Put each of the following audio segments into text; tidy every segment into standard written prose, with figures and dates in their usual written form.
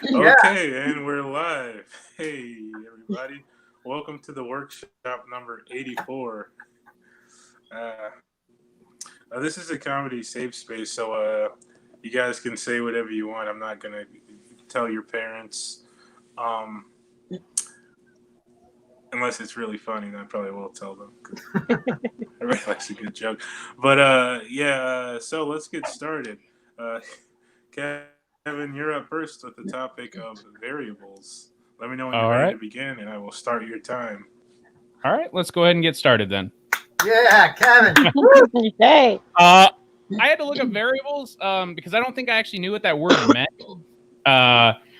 Yeah. Okay, and we're live. Hey, everybody. Welcome to the workshop number 84. Uh, this is a comedy safe space, so you guys can say whatever you want. I'm not going to tell your parents. Um, unless it's really funny, then I probably will tell them. Cause everybody likes a good joke. But so let's get started. Uh, Kevin, you're up first with the topic of variables. Let me know when you're All ready right. to begin, and I will start your time. All right, let's go ahead and get started then. Yeah, Kevin. Hey. I had to look up variables because I don't think I actually knew what that word meant,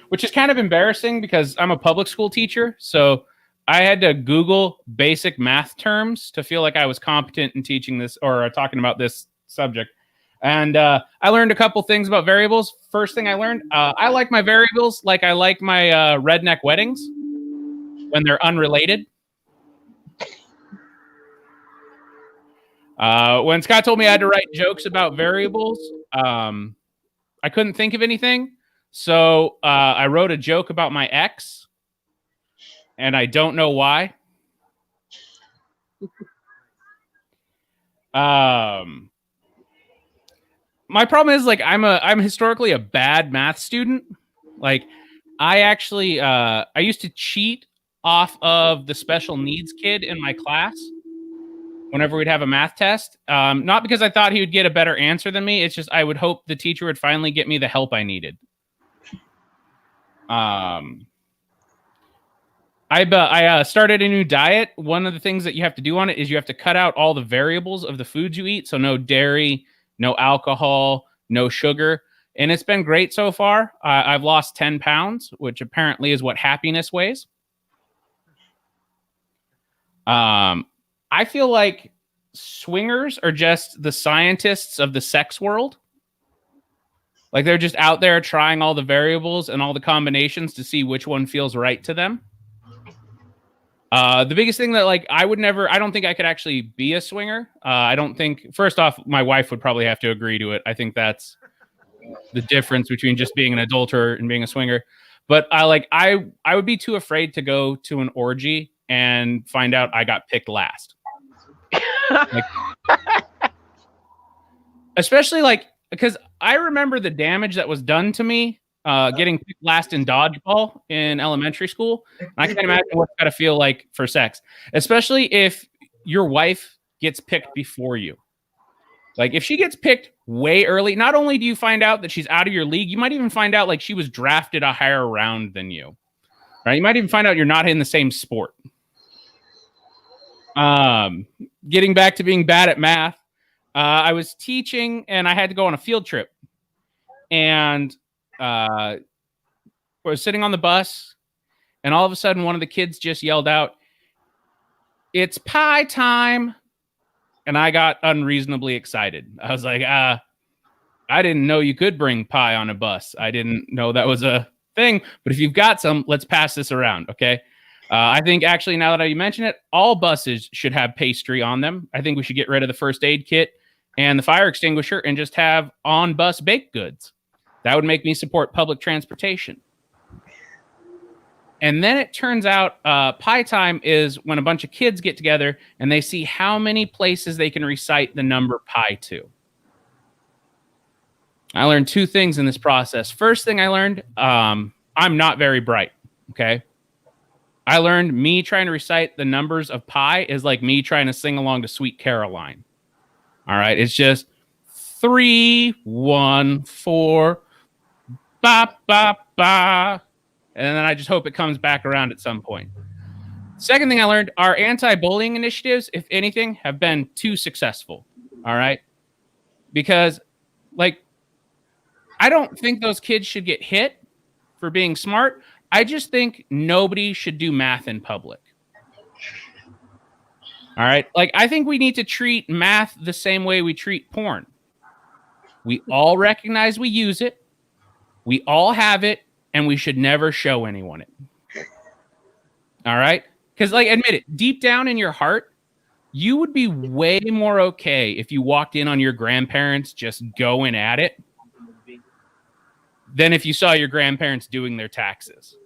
which is kind of embarrassing because I'm a public school teacher. So I had to Google basic math terms to feel like I was competent in teaching this or talking about this subject. And I learned a couple things about variables. First thing I learned, I like my variables like I like my redneck weddings when they're unrelated. When Scott told me I had to write jokes about variables, I couldn't think of anything. So I wrote a joke about my ex, and I don't know why. My problem is I'm historically a bad math student. Like I used to cheat off of the special needs kid in my class whenever we'd have a math test. Not because I thought he would get a better answer than me. It's just I would hope the teacher would finally get me the help I needed. I started a new diet. One of the things that you have to do on it is you have to cut out all the variables of the foods you eat. So no dairy, no alcohol, no sugar. And it's been great so far. I've lost 10 pounds, which apparently is what happiness weighs. I feel like swingers are just the scientists of the sex world. Like they're just out there trying all the variables and all the combinations to see which one feels right to them. The biggest thing that I don't think I could actually be a swinger. First off, my wife would probably have to agree to it. I think that's the difference between just being an adulterer and being a swinger. But I would be too afraid to go to an orgy and find out I got picked last. Especially because I remember the damage that was done to me getting picked last in dodgeball in elementary school. And I can't imagine what it's got to feel like for sex, especially if your wife gets picked before you. Like if she gets picked way early, not only do you find out that she's out of your league, you might even find out she was drafted a higher round than you. Right? You might even find out you're not in the same sport. Getting back to being bad at math, I was teaching and I had to go on a field trip. And I was sitting on the bus, and all of a sudden, one of the kids just yelled out, "It's pie time!" And I got unreasonably excited. I was like, I didn't know you could bring pie on a bus. I didn't know that was a thing. But if you've got some, let's pass this around, okay? I think actually, now that you mention it, all buses should have pastry on them. I think we should get rid of the first aid kit and the fire extinguisher and just have on-bus baked goods. That would make me support public transportation. And then it turns out pie time is when a bunch of kids get together and they see how many places they can recite the number pi to. I learned two things in this process. First thing I learned, I'm not very bright, okay? I learned me trying to recite the numbers of pi is like me trying to sing along to Sweet Caroline. All right, it's just 3, 1, 4, ba, ba, ba. And then I just hope it comes back around at some point. Second thing I learned, our anti-bullying initiatives, if anything, have been too successful. All right? Because, I don't think those kids should get hit for being smart. I just think nobody should do math in public. All right? I think we need to treat math the same way we treat porn. We all recognize we use it. We all have it. And we should never show anyone it. All right? Because, admit it, deep down in your heart, you would be way more okay if you walked in on your grandparents just going at it than if you saw your grandparents doing their taxes.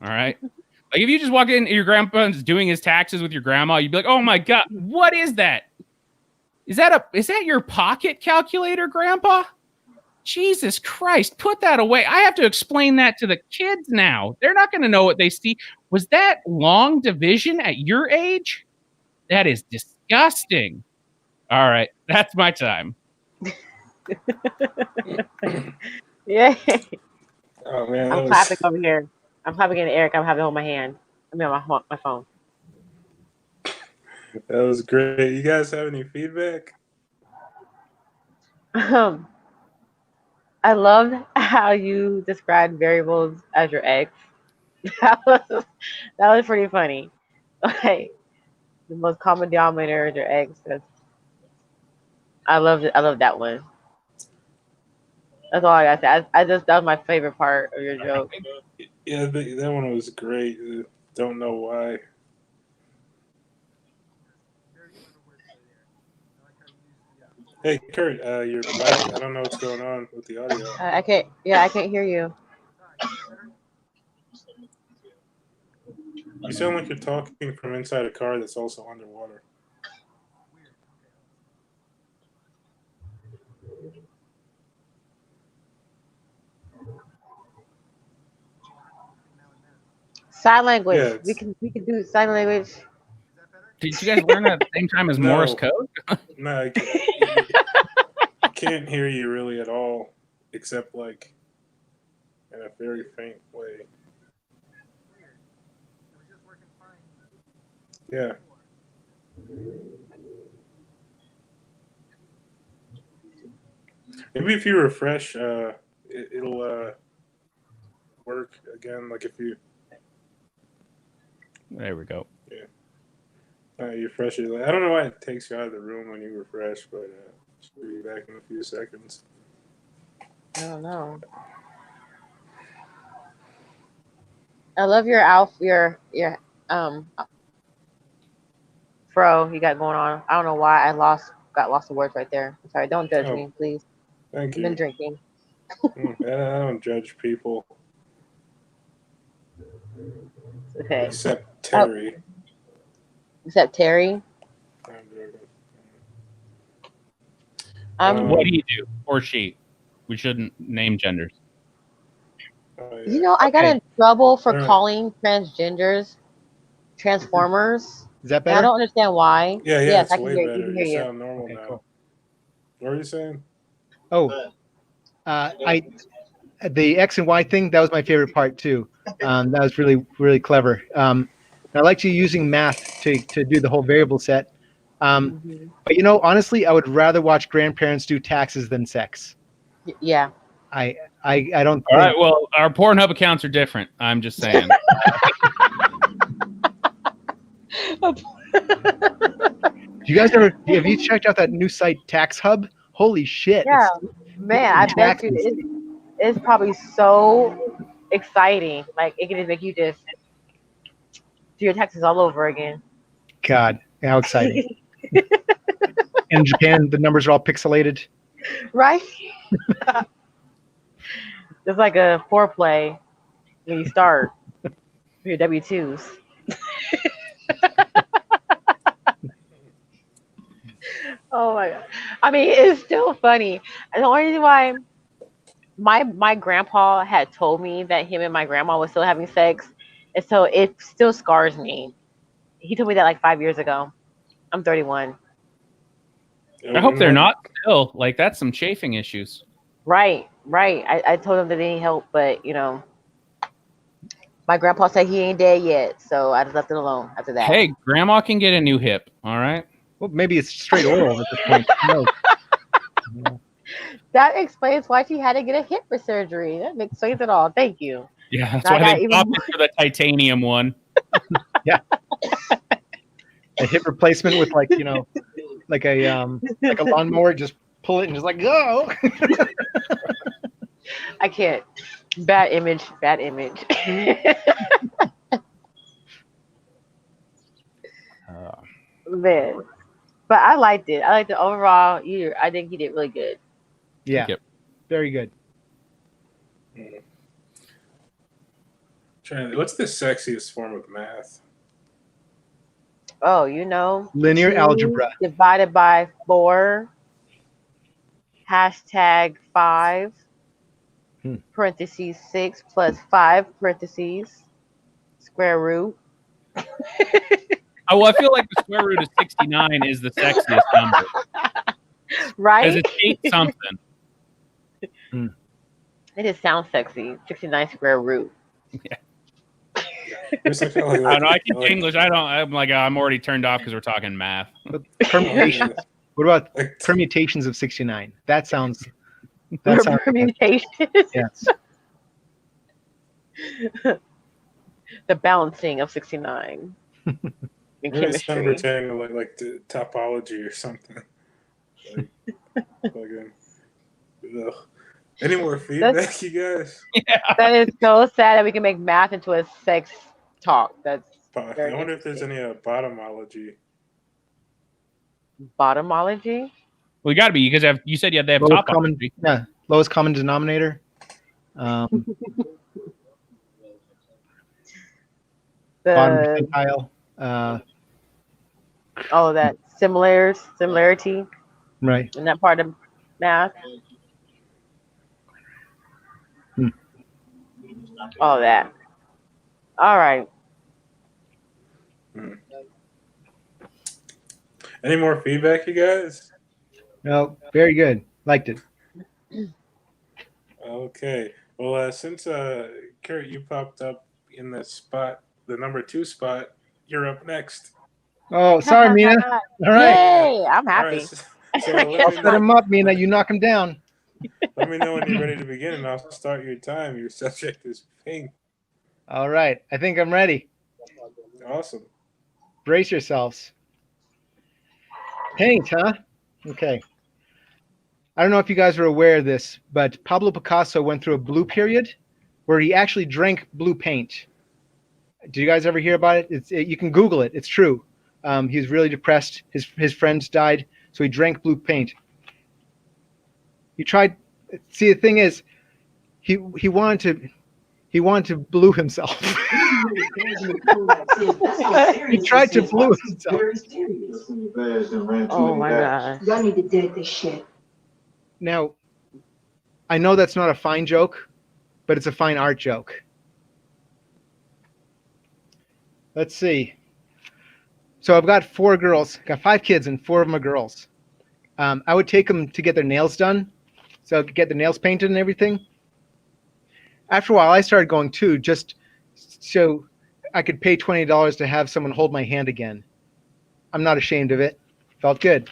All right. Like if you just walk in, your grandpa's doing his taxes with your grandma, you'd be like, "Oh my god, what is that? Is that your pocket calculator, Grandpa? Jesus Christ, put that away. I have to explain that to the kids now. They're not going to know what they see. Was that long division at your age? That is disgusting." All right, that's my time. Yeah. Oh man, I'm clapping over here. I'm clapping in Eric. I'm having it on my hand. I mean, on my phone. that was great. You guys have any feedback? I loved how you described variables as your ex. That was pretty funny. Like the most common denominator is your ex. I loved it. I love that one. That's all I got to say. That was my favorite part of your joke. Yeah, that one was great. Don't know why. Hey, Kurt, your mic, I don't know what's going on with the audio. I can't. Yeah, I can't hear you. You sound like you're talking from inside a car that's also underwater. Sign language. Yeah, we can do sign language. Did you guys learn that at the same time as No. Morse code? No, I can't hear you really at all, except like in a very faint way. Yeah. Maybe if you refresh, it'll work again. Like if you There we go. you refresh it. I don't know why it takes you out of the room when you refresh, but should be back in a few seconds. I don't know. I love your fro you got going on. I don't know why I got lost of words right there. I'm sorry. Don't judge Oh, me, please. Thank I've you. been drinking. I don't judge people Okay. except Terry. Except Terry. I'm joking. What do you do? Or she? We shouldn't name genders. Yeah. You know, I got in trouble for Alright. calling transgenders transformers. Is that And I better? don't understand why. Yeah, Yes, it's I can way hear better. you. Can You hear you. sound normal Okay, now. cool. What are you saying? Oh, the X and Y thing, that was my favorite part too. That was really, really clever. I liked you using math to do the whole variable set. Mhm. But you know, honestly, I would rather watch grandparents do taxes than sex. Yeah. I don't All think. right. Well, our Pornhub accounts are different. I'm just saying. You guys have you checked out that new site Tax Hub? Holy shit! Yeah, It's- man, I bet you taxes. it's probably so exciting. Like it can just make you just do your taxes all over again. God, how exciting! In Japan, the numbers are all pixelated. Right? It's like a foreplay when you start for your W-2s. Oh my god. I mean, it's still funny. And the only reason why my grandpa had told me that him and my grandma was still having sex, and so it still scars me. He told me that like 5 years ago. I'm 31. I hope they're not still. Like, that's some chafing issues. Right. I told him that they need help, but you know, my grandpa said he ain't dead yet, so I just left it alone after that. Hey, grandma can get a new hip. All right. Well, maybe it's straight oral at this point. No. That explains why she had to get a hip surgery. That explains it all. Thank you. Yeah, that's I why got they even opted for the titanium one. A hip replacement with like like a lawnmower, just pull it and just like go. I can't. Bad image. Man. But I liked it. I liked it overall. I think he did really good. Yeah, Yep. very good. What's the sexiest form of math? Oh, you know. Linear 2 algebra. divided by 4. #5. Parentheses 6 plus 5 parentheses. Square root. Oh, well, I feel like the square root of 69 is the sexiest number because Right? it's 8 something. It just sounds sexy. 69 square root. There's like, I don't know. I teach English. I'm like, I'm already turned off because we're talking math. Permutations. What about like, permutations of 69? That sounds. That sounds. Permutation. Yes. The balancing of 69. In Maybe some chemistry. rectangle like the topology or something. Ugh. Any more feedback, you guys? That is so sad that we can make math into a sex talk. That's I very wonder if there's any bottomology. bottomology. Well, you got to be because you said you had to have Lowest common, topology. yeah, lowest common denominator. Bottom The percentile. that similarity Right. in that part of math. All that. All right. Any more feedback, you guys? No, very good. Liked it. Okay. Well, since Kurt, you popped up in the spot, the number 2 spot, you're up next. Oh, sorry, Mina. All right. Yay! I'm All happy. right. So I'll let, me set know, him up, Mina. You knock him down. let me know when you're ready to begin, and I'll start your time. Your subject is pink. All right. I think I'm ready. Awesome. Brace yourselves. Paint, huh? Okay. I don't know if you guys are aware of this, but Pablo Picasso went through a blue period where he actually drank blue paint. Did you guys ever hear about it? You can Google it. It's true. He was really depressed. His friends died, so he drank blue paint. He tried. See, the thing is, he wanted to blue himself. He tried to blue himself. Oh my god. Y'all need to delete this shit. Now, I know that's not a fine joke, but it's a fine art joke. Let's see. So I've got 4 girls, got 5 kids, and 4 of them are girls. I would take them to get their nails done, so get the nails painted and everything. After a while, I started going too, just so I could pay $20 to have someone hold my hand again. I'm not ashamed of it. Felt good.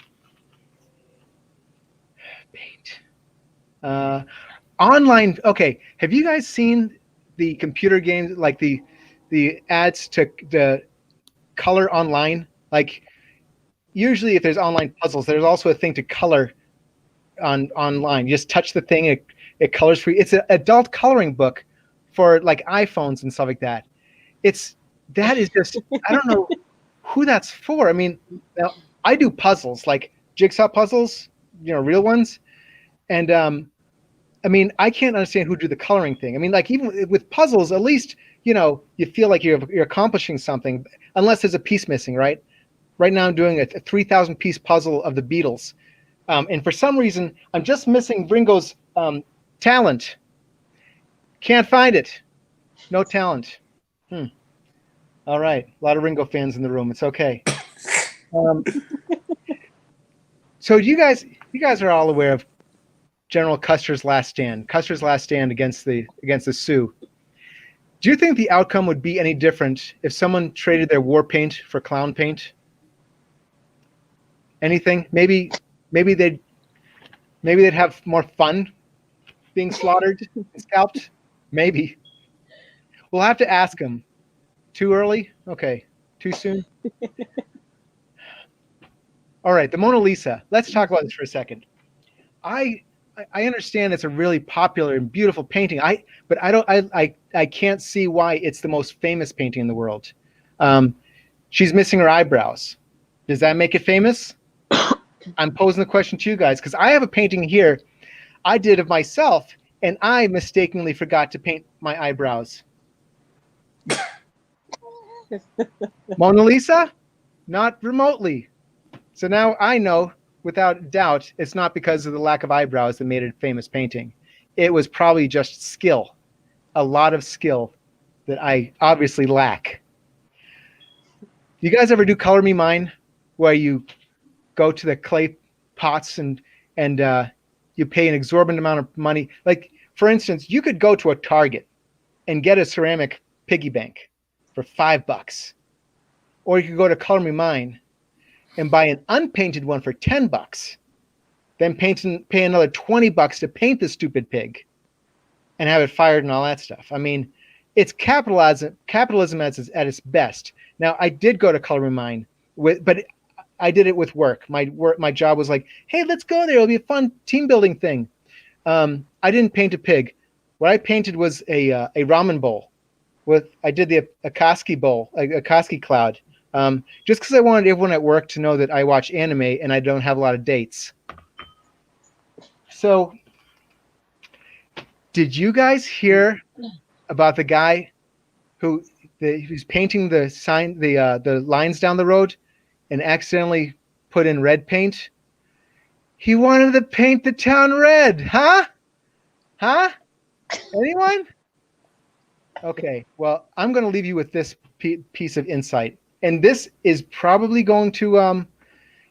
Paint. Online. Okay. Have you guys seen the computer games, like the ads to the color online? Like usually if there's online puzzles, there's also a thing to color online. You just touch the thing, it colors for you. It's an adult coloring book for like iPhones and stuff like that. That is just, I don't know who that's for. I mean, now I do puzzles, like jigsaw puzzles, real ones. And I mean, I can't understand who do the coloring thing. I mean, like even with puzzles, at least, you feel like you're accomplishing something, unless there's a piece missing, right? Right now I'm doing a 3,000 piece puzzle of the Beatles. And for some reason, I'm just missing Ringo's talent. Can't find it. No talent. All right. A lot of Ringo fans in the room. It's okay. So you guys are all aware of General Custer's last stand. Custer's last stand against the Sioux. Do you think the outcome would be any different if someone traded their war paint for clown paint? Anything? Maybe they'd have more fun being slaughtered and scalped. Maybe. We'll have to ask them. Too early? Okay. Too soon? All right, the Mona Lisa. Let's talk about this for a second. I understand it's a really popular and beautiful painting. But I can't see why it's the most famous painting in the world. She's missing her eyebrows. Does that make it famous? I'm posing the question to you guys because I have a painting here I did of myself and I mistakenly forgot to paint my eyebrows. Mona Lisa? Not remotely. So now I know, without doubt, it's not because of the lack of eyebrows that made it a famous painting. It was probably just skill, a lot of skill that I obviously lack. You guys ever do Color Me Mine, where you go to the clay pots and you pay an exorbitant amount of money? Like, for instance, you could go to a Target and get a ceramic piggy bank for $5, or you could go to Color Me Mine and buy an unpainted one for $10, then pay another $20 to paint the stupid pig and have it fired and all that stuff. I mean, it's capitalism at its best. Now, I did go to Color Me Mine, but I did it with work. My job was like, hey, let's go there. It'll be a fun team building thing. I didn't paint a pig. What I painted was a ramen bowl. I did the Akatsuki bowl, Akatsuki cloud. Just because I wanted everyone at work to know that I watch anime and I don't have a lot of dates. So, did you guys hear about the guy who's painting the lines down the road and accidentally put in red paint? He wanted to paint the town red, huh? Anyone? Okay, well, I'm going to leave you with this piece of insight. And this is probably going to,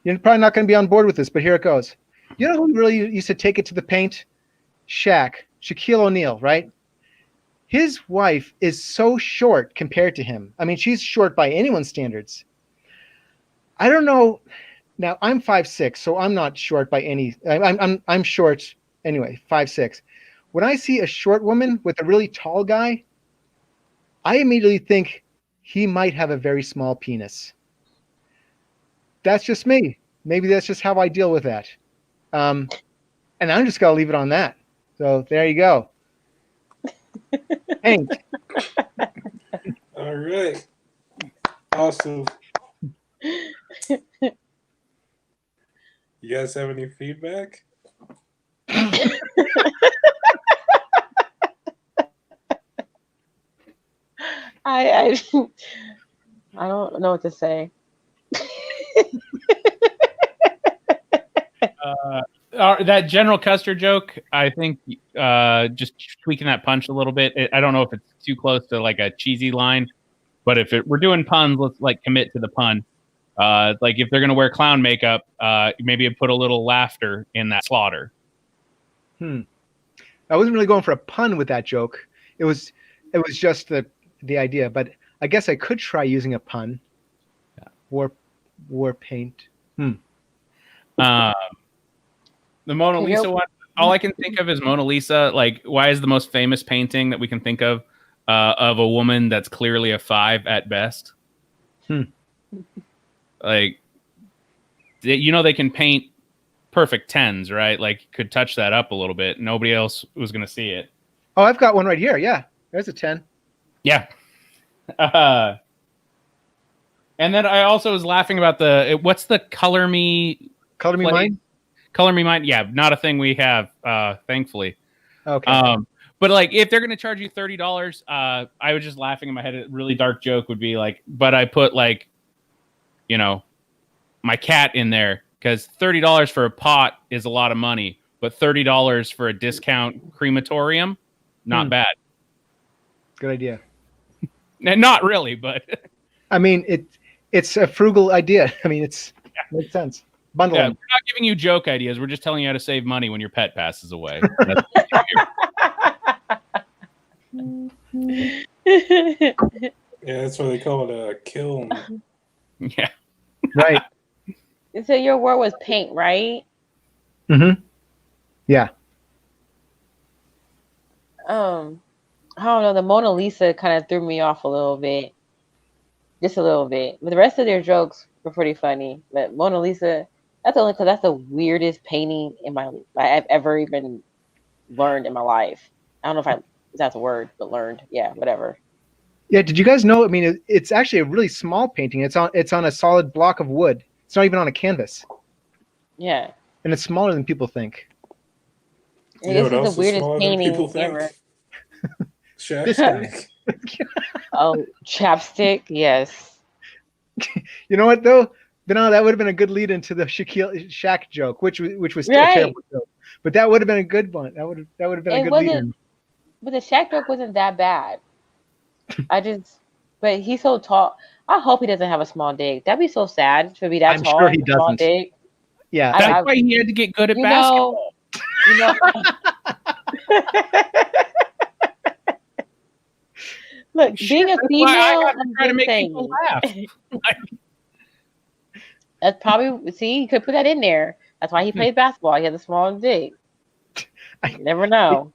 you're probably not going to be on board with this, but here it goes. You know who really used to take it to the paint? Shaquille O'Neal, right? His wife is so short compared to him. I mean, she's short by anyone's standards. I don't know. Now, I'm 5'6", so I'm not short by any. I'm short anyway, 5'6". When I see a short woman with a really tall guy, I immediately think he might have a very small penis. That's just me. Maybe that's just how I deal with that. And I'm just going to leave it on that. So there you go. Hank. All right. Awesome. You guys have any feedback? I don't know what to say. That General Custer joke, I think, just tweaking that punch a little bit. I don't know if it's too close to like a cheesy line, but if we're doing puns, let's like commit to the pun. Like if they're gonna wear clown makeup, maybe put a little laughter in that slaughter. I wasn't really going for a pun with that joke. It was just the idea, but I guess I could try using a pun. Yeah. War paint. The Mona Lisa one, all I can think of is Mona Lisa. Like, why is the most famous painting that we can think of a woman that's clearly a 5 at best? Like, you know, they can paint perfect 10s, right? Like, could touch that up a little bit. Nobody else was going to see it. Oh, I've got one right here. Yeah, there's a 10. Yeah. And then I also was laughing about what's the Color Me Mine? Color Me Mine. Yeah, not a thing we have, thankfully. Okay. But like, if they're going to charge you $30, I was just laughing in my head. A really dark joke would be like, but I put like, you know, my cat in there because $30 for a pot is a lot of money, but $30 for a discount crematorium, not bad. Good idea. Not really, but I mean, it's a frugal idea. I mean, makes sense. Bundle them. We're not giving you joke ideas. We're just telling you how to save money when your pet passes away. Yeah, that's what they call it, a kiln. Yeah. Right. So your word was paint, right? Mm-hmm. Yeah. I don't know. The Mona Lisa kind of threw me off a little bit. Just a little bit. But the rest of their jokes were pretty funny. But Mona Lisa, that's only because that's the weirdest painting I've ever even learned in my life. I don't know if that's a word, but learned. Yeah, whatever. Yeah. Did you guys know? I mean, it's actually a really small painting. It's on a solid block of wood. It's not even on a canvas. Yeah. And it's smaller than people think. You know This what is the else is weirdest smaller than people painting think? ever. This guy. Chapstick. Oh, chapstick. Yes. You know what though? No, that would have been a good lead into the Shaq joke, which was a Right. terrible joke. But that would have been a good one. That would have been a It good lead wasn't, in. but the Shaq joke wasn't that bad. But he's so tall. I hope he doesn't have a small dick. That'd be so sad to be that I'm tall sure and he a small doesn't. dick. Yeah. That's I- why he had to get good at you basketball. You know. Look, being a That's why I female, have to I'm try to just make saying. people laugh. That's probably, see, you could put that in there. That's why he plays basketball. He has a small dick. I- Never know.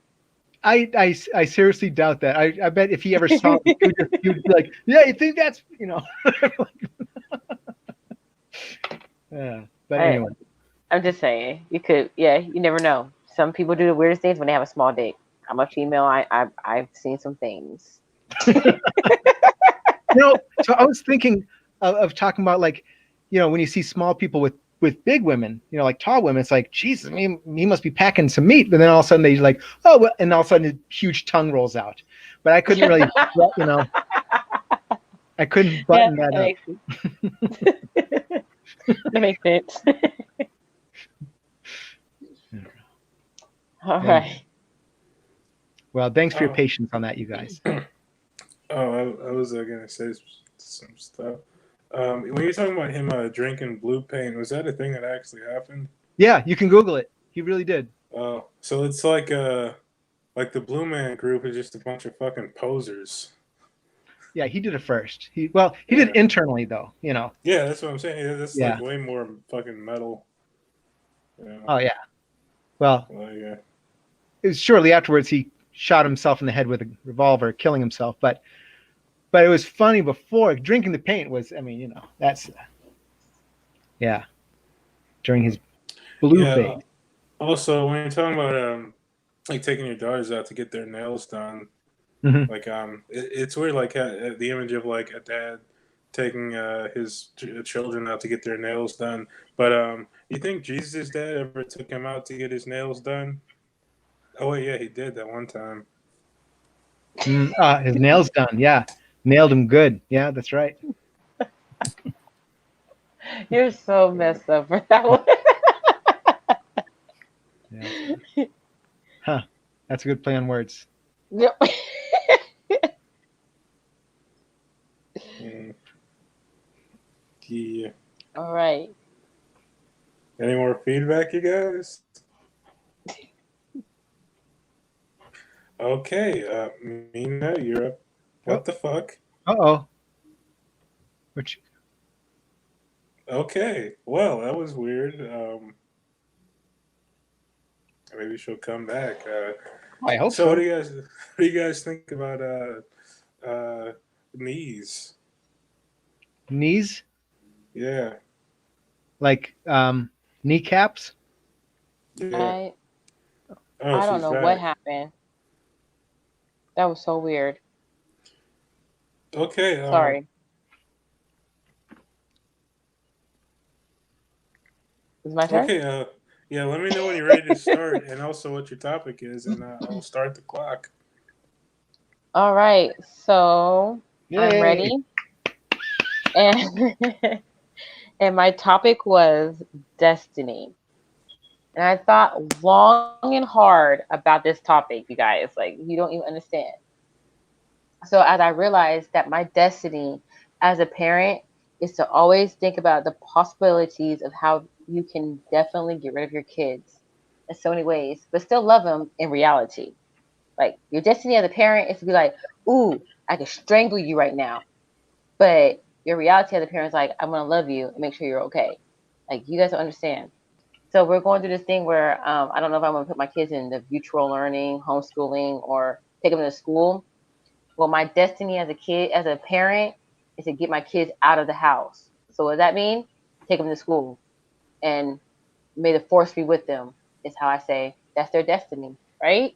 I seriously doubt that. I bet if he ever saw it, he would be like, yeah, you think that's, you know. Yeah. But Right. anyway. I'm just saying. You could, yeah, you never know. Some people do the weirdest things when they have a small dick. I'm a female. I've seen some things. So I was thinking of talking about, like, when you see small people with big women, like tall women, it's like, Jesus, he must be packing some meat. But then all of a sudden they like, oh, well, and all of a sudden a huge tongue rolls out. But I couldn't really, I couldn't button that up. That makes sense. All right. Well, thanks for your Oh. patience on that, you guys. Oh, I was gonna say some stuff. When you're talking about him drinking blue paint, was that a thing that actually happened? Yeah, you can Google it. He really did. Oh, so it's like the Blue Man Group is just a bunch of fucking posers. Yeah, he did it first. He did it internally though. Yeah, that's what I'm saying. Yeah, that's Yeah. like way more fucking metal. Yeah. Oh yeah. Well, Well, yeah. it was shortly afterwards he shot himself in the head with a revolver, killing himself. But it was funny before. Drinking the paint was, that's during his blue phase. Also, when you're talking about like taking your daughters out to get their nails done, Mhm. like it's weird, like the image of like a dad taking his children out to get their nails done. But you think Jesus' dad ever took him out to get his nails done? Oh wait, yeah, he did that one time. His nails done. Yeah, nailed him good. Yeah, that's right. You're so messed up for that one. Yeah. Huh. That's a good play on words. Yep. Mm. Yeah. All right. Any more feedback, you guys? Okay, Mina, you're up. What the fuck? Uh-oh. Which Okay, well, that was weird. Maybe she'll come back. I hope So, so. what do you guys think about knees? Knees, Yeah, like kneecaps. yeah. Oh, I don't she's know back. what happened. That was so weird. Okay. Sorry. Is my turn? Okay. Yeah. Let me know when you're ready to start, and also what your topic is, and I'll start the clock. All right. So I'm Yay. ready. And and my topic was destiny. And I thought long and hard about this topic, you guys. Like, you don't even understand. So as I realized that my destiny as a parent is to always think about the possibilities of how you can definitely get rid of your kids in so many ways, but still love them in reality. Like, your destiny as a parent is to be like, ooh, I could strangle you right now. But your reality as a parent is like, I'm going to love you and make sure you're okay. Like, you guys don't understand. So we're going through this thing where I don't know if I'm going to put my kids in the virtual learning, homeschooling, or take them to school. Well, my destiny as a kid, as a parent, is to get my kids out of the house. So what does that mean? Take them to school. And may the force be with them, is how I say that's their destiny, right?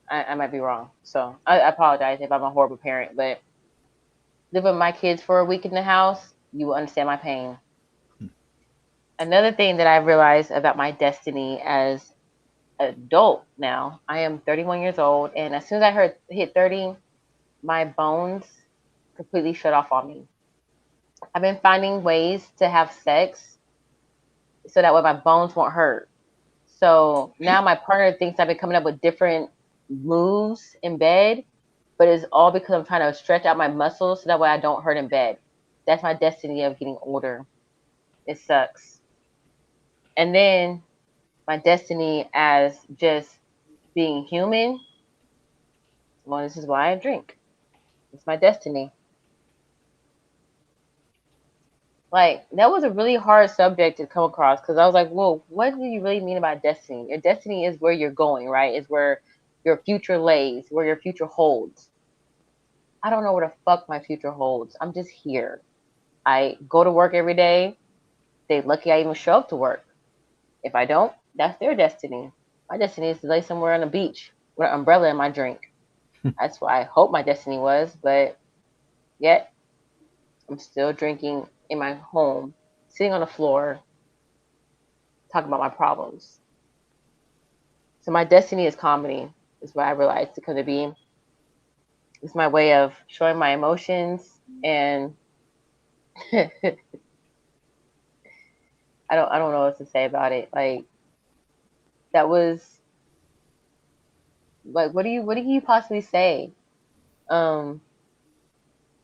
I might be wrong. So I apologize if I'm a horrible parent, but living with my kids for a week in the house, you will understand my pain. Another thing that I realized about my destiny as adult now. I am 31 years old, and as soon as I hit 30, my bones completely shut off on me. I've been finding ways to have sex so that way my bones won't hurt. So now my partner thinks I've been coming up with different moves in bed, but it's all because I'm trying to stretch out my muscles so that way I don't hurt in bed. That's my destiny of getting older. It sucks. And then my destiny as just being human. Well, this is why I drink. It's my destiny. Like, that was a really hard subject to come across because I was like, whoa, what do you really mean about destiny? Your destiny is where you're going, right? Is where your future lays, where your future holds. I don't know what the fuck my future holds. I'm just here. I go to work every day. They're lucky I even show up to work. If I don't, that's their destiny. My destiny is to lay somewhere on the beach with an umbrella in my drink. That's what I hope my destiny was, but yet I'm still drinking in my home, sitting on the floor, talking about my problems. So my destiny is comedy, is what I realized to come to be. It's my way of showing my emotions, and I don't know what to say about it. Like, that was like, what do you possibly say? You're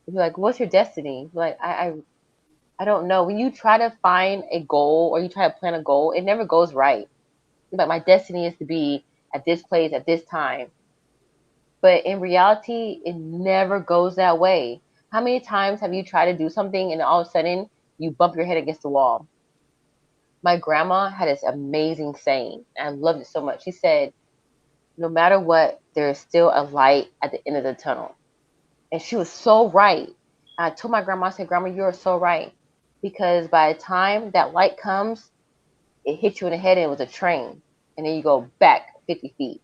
like, what's your destiny? Like, I don't know. When you try to find a goal or you try to plan a goal, it never goes right. Like, my destiny is to be at this place at this time. But in reality, it never goes that way. How many times have you tried to do something and all of a sudden you bump your head against the wall? My grandma had this amazing saying, and I loved it so much. She said, no matter what, there is still a light at the end of the tunnel. And she was so right. I told my grandma, I said, Grandma, you're so right. Because by the time that light comes, it hits you in the head and it was a train. And then you go back 50 feet.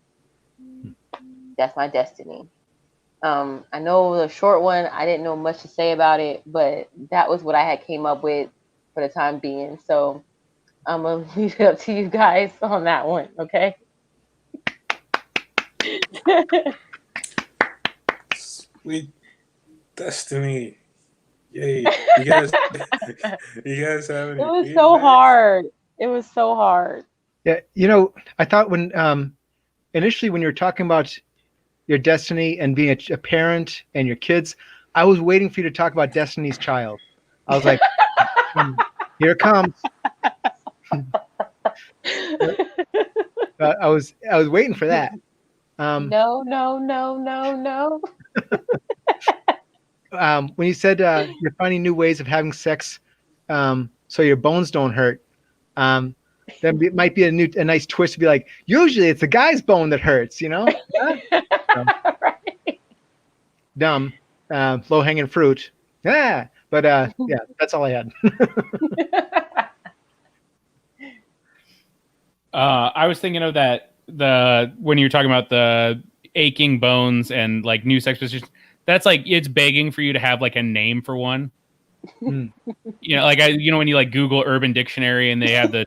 That's my destiny. I know the short one, I didn't know much to say about it, but that was what I had came up with for the time being. So I'm going to leave it up to you guys on that one, okay? Sweet destiny. Yay. You guys have any It was feedback? so hard. It was so hard. Yeah, I thought when initially when you were talking about your destiny and being a parent and your kids, I was waiting for you to talk about Destiny's Child. I was like, here it comes. I was waiting for that. No. When you said you're finding new ways of having sex, so your bones don't hurt, then it might be a nice twist to be like, usually it's the guy's bone that hurts, Right. Dumb, low hanging fruit. Yeah, but yeah, that's all I had. I was thinking of that when you're talking about the aching bones and like new sex positions. That's like, it's begging for you to have like a name for one. Like when you like Google Urban Dictionary and they have the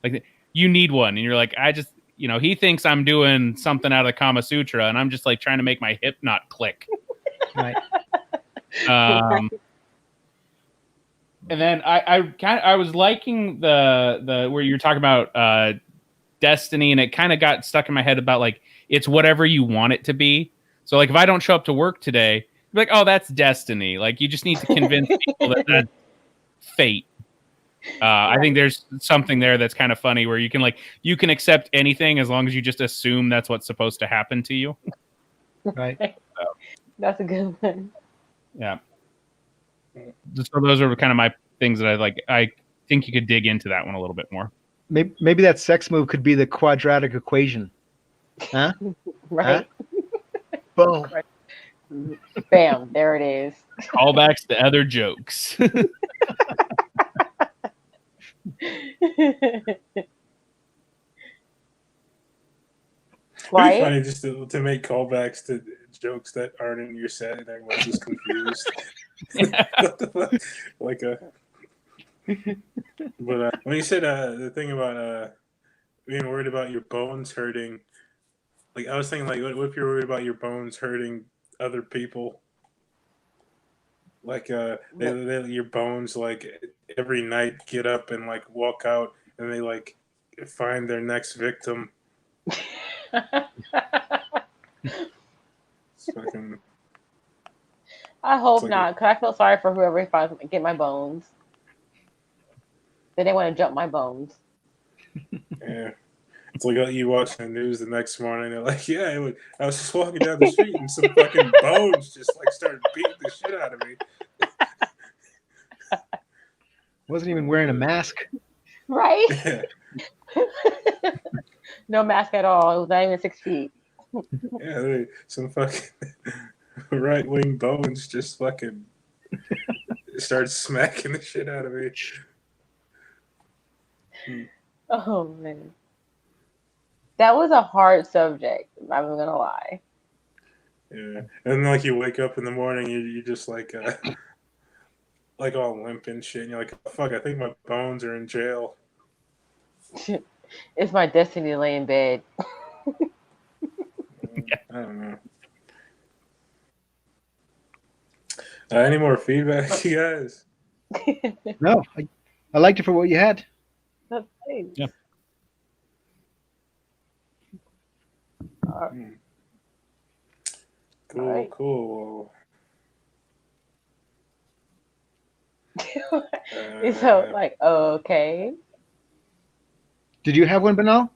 like, you need one, and you're like, I just, he thinks I'm doing something out of the Kama Sutra, and I'm just like trying to make my hip not click. Right. And then I was liking the where you're talking about destiny, and it kind of got stuck in my head about like, it's whatever you want it to be. So like, if I don't show up to work today, you're like, oh, that's destiny. Like, you just need to convince people that that's fate. I think there's something there that's kind of funny where you can accept anything as long as you just assume that's what's supposed to happen to you. Right. That's a good one. Yeah. So those are kind of my things that I think you could dig into that one a little bit more. Maybe that sex move could be the quadratic equation. Huh? Right. Huh? Boom. Bam. There it is. Callbacks to other jokes. It'd be Right? funny just to make callbacks to jokes that aren't in your set and everyone's just confused. Like a. But when you said the thing about being worried about your bones hurting. Like I was thinking, like, what if you're worried about your bones hurting other people? Like, your bones, like, every night get up and like walk out, and they like find their next victim. It's fucking. I hope like not, because I feel sorry for whoever finds get my bones. Then they want to jump my bones. Yeah. It's like you watch the news the next morning. They're like, "Yeah, I was just walking down the street and some fucking bones just like started beating the shit out of me." Wasn't even wearing a mask. Right? Yeah, No mask at all. It was not even 6 feet. yeah, some fucking right wing bones just fucking started smacking the shit out of me. Oh man, that was a hard subject. I'm not even gonna lie. Yeah, and like you wake up in the morning, you just like all limp and shit, and you're like, oh, "Fuck, I think my bones are in jail." It's my destiny to lay in bed. I don't know. Any more feedback, you guys? No, I liked it for what you had. That's nice. Yeah. Cool, Alright. cool. So like, okay. Did you have one, Banal?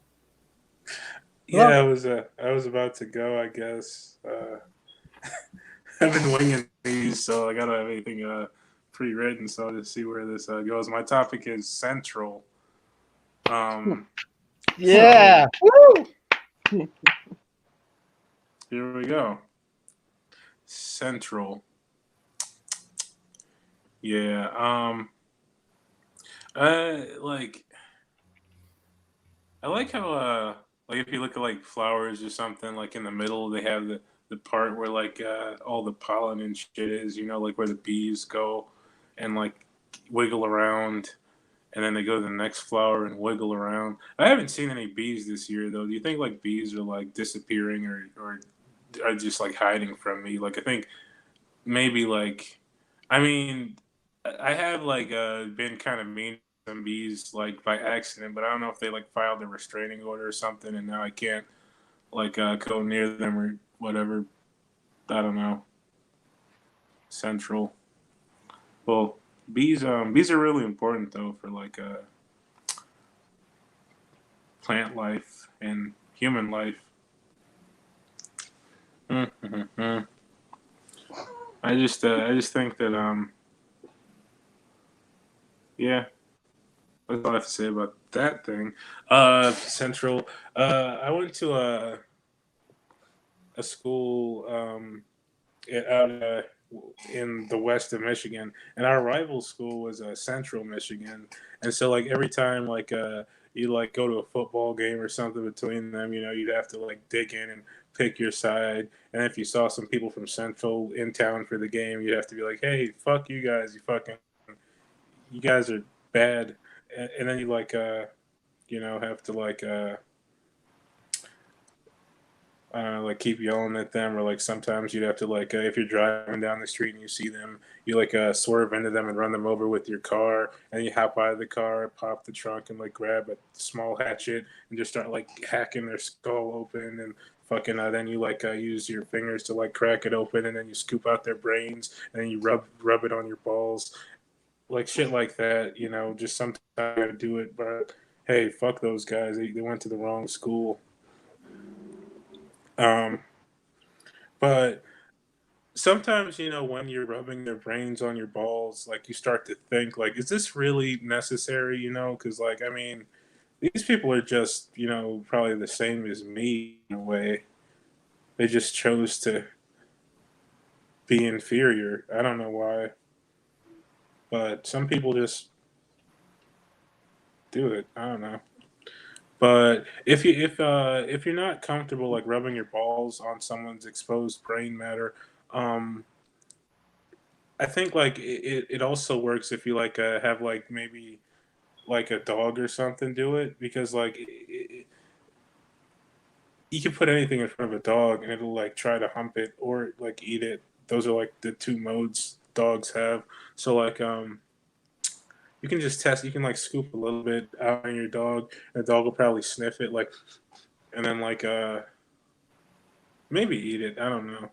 Yeah, I was about to go, I guess. I've been winging these, so I gotta have anything pre-written, so I'll just see where this goes. My topic is Central. Yeah. Woo! Here we go. Central. Yeah. I like how like if you look at like flowers or something, like in the middle they have the part where like all the pollen and shit is, like where the bees go and like wiggle around, and then they go to the next flower and wiggle around. I haven't seen any bees this year though. Do you think like bees are like disappearing or are just like hiding from me? Like I think maybe like I mean I have like been kind of mean to some bees like by accident, but I don't know if they like filed a restraining order or something, and now I can't like go near them or whatever. I don't know. Central. Well, bees are really important though for like plant life and human life. Mm-hmm. I just think that yeah, that's all I have to say about that thing. Central. I went to a school out in the west of Michigan, and our rival school was Central Michigan, and so like every time like you like go to a football game or something between them, you'd have to like dig in and pick your side, and if you saw some people from Central in town for the game, you'd have to be like, hey, fuck you guys, you guys are bad, and then you like have to like keep yelling at them, or like sometimes you'd have to like if you're driving down the street and you see them, you like swerve into them and run them over with your car, and you hop out of the car, pop the trunk, and like grab a small hatchet and just start like hacking their skull open, and fucking then you like use your fingers to like crack it open, and then you scoop out their brains, and then you rub it on your balls, like shit like that. Just sometimes I gotta do it, but hey, fuck those guys. They went to the wrong school. Um, but sometimes, when you're rubbing their brains on your balls, like you start to think, like, is this really necessary? Because, like, I mean, these people are just, probably the same as me in a way. They just chose to be inferior. I don't know why. But some people just do it. I don't know. But if you're not comfortable like rubbing your balls on someone's exposed brain matter, um, I think like it also works if you like have like maybe like a dog or something do it, because like you can put anything in front of a dog and it'll like try to hump it or like eat it. Those are like the two modes dogs have. So like you can just test. You can like scoop a little bit out on your dog, and the dog will probably sniff it, like, and then like maybe eat it. I don't know.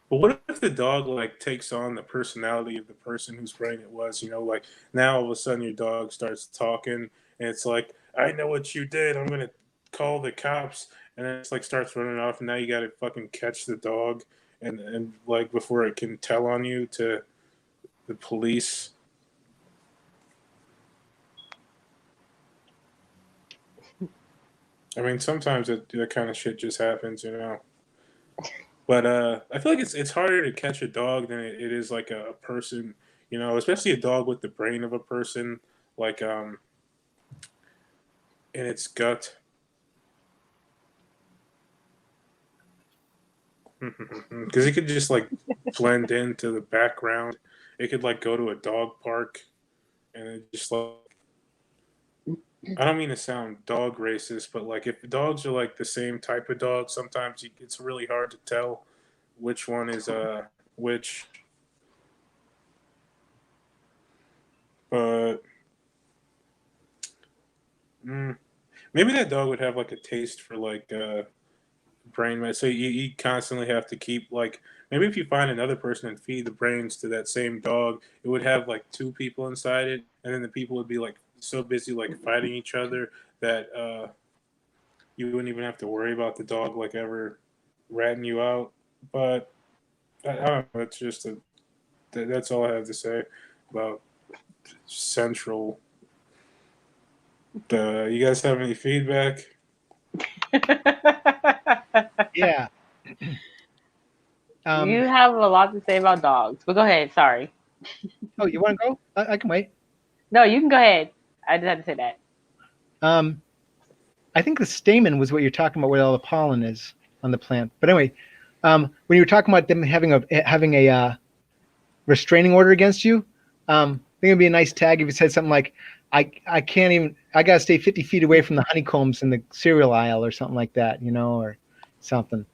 But what if the dog like takes on the personality of the person whose brain it was? You know, like now all of a sudden your dog starts talking, and it's like, I know what you did. I'm gonna call the cops, and then it's like starts running off, and now you got to fucking catch the dog, and like before it can tell on you to the police. I mean, sometimes that kind of shit just happens, you know. But I feel like it's harder to catch a dog than it is like a person, you know, especially a dog with the brain of a person, like in its gut. Because it could just like blend into the background. It could like go to a dog park and it just like, I don't mean to sound dog racist, but like if dogs are like the same type of dog, sometimes it's really hard to tell which one is which. But maybe that dog would have like a taste for like brain meds. So you constantly have to keep like, maybe if you find another person and feed the brains to that same dog, it would have like two people inside it, and then the people would be like so busy like fighting each other that you wouldn't even have to worry about the dog like ever ratting you out. But I don't know. That's just that's all I have to say about Central. You guys have any feedback? Yeah. You have a lot to say about dogs, but go ahead. Sorry. Oh, you want to go? I can wait. No, you can go ahead. I just had to say that. I think the stamen was what you're talking about, where all the pollen is on the plant. But anyway, when you were talking about them having a restraining order against you, I think it'd be a nice tag if you said something like, I gotta stay 50 feet away from the honeycombs in the cereal aisle or something like that, you know, or something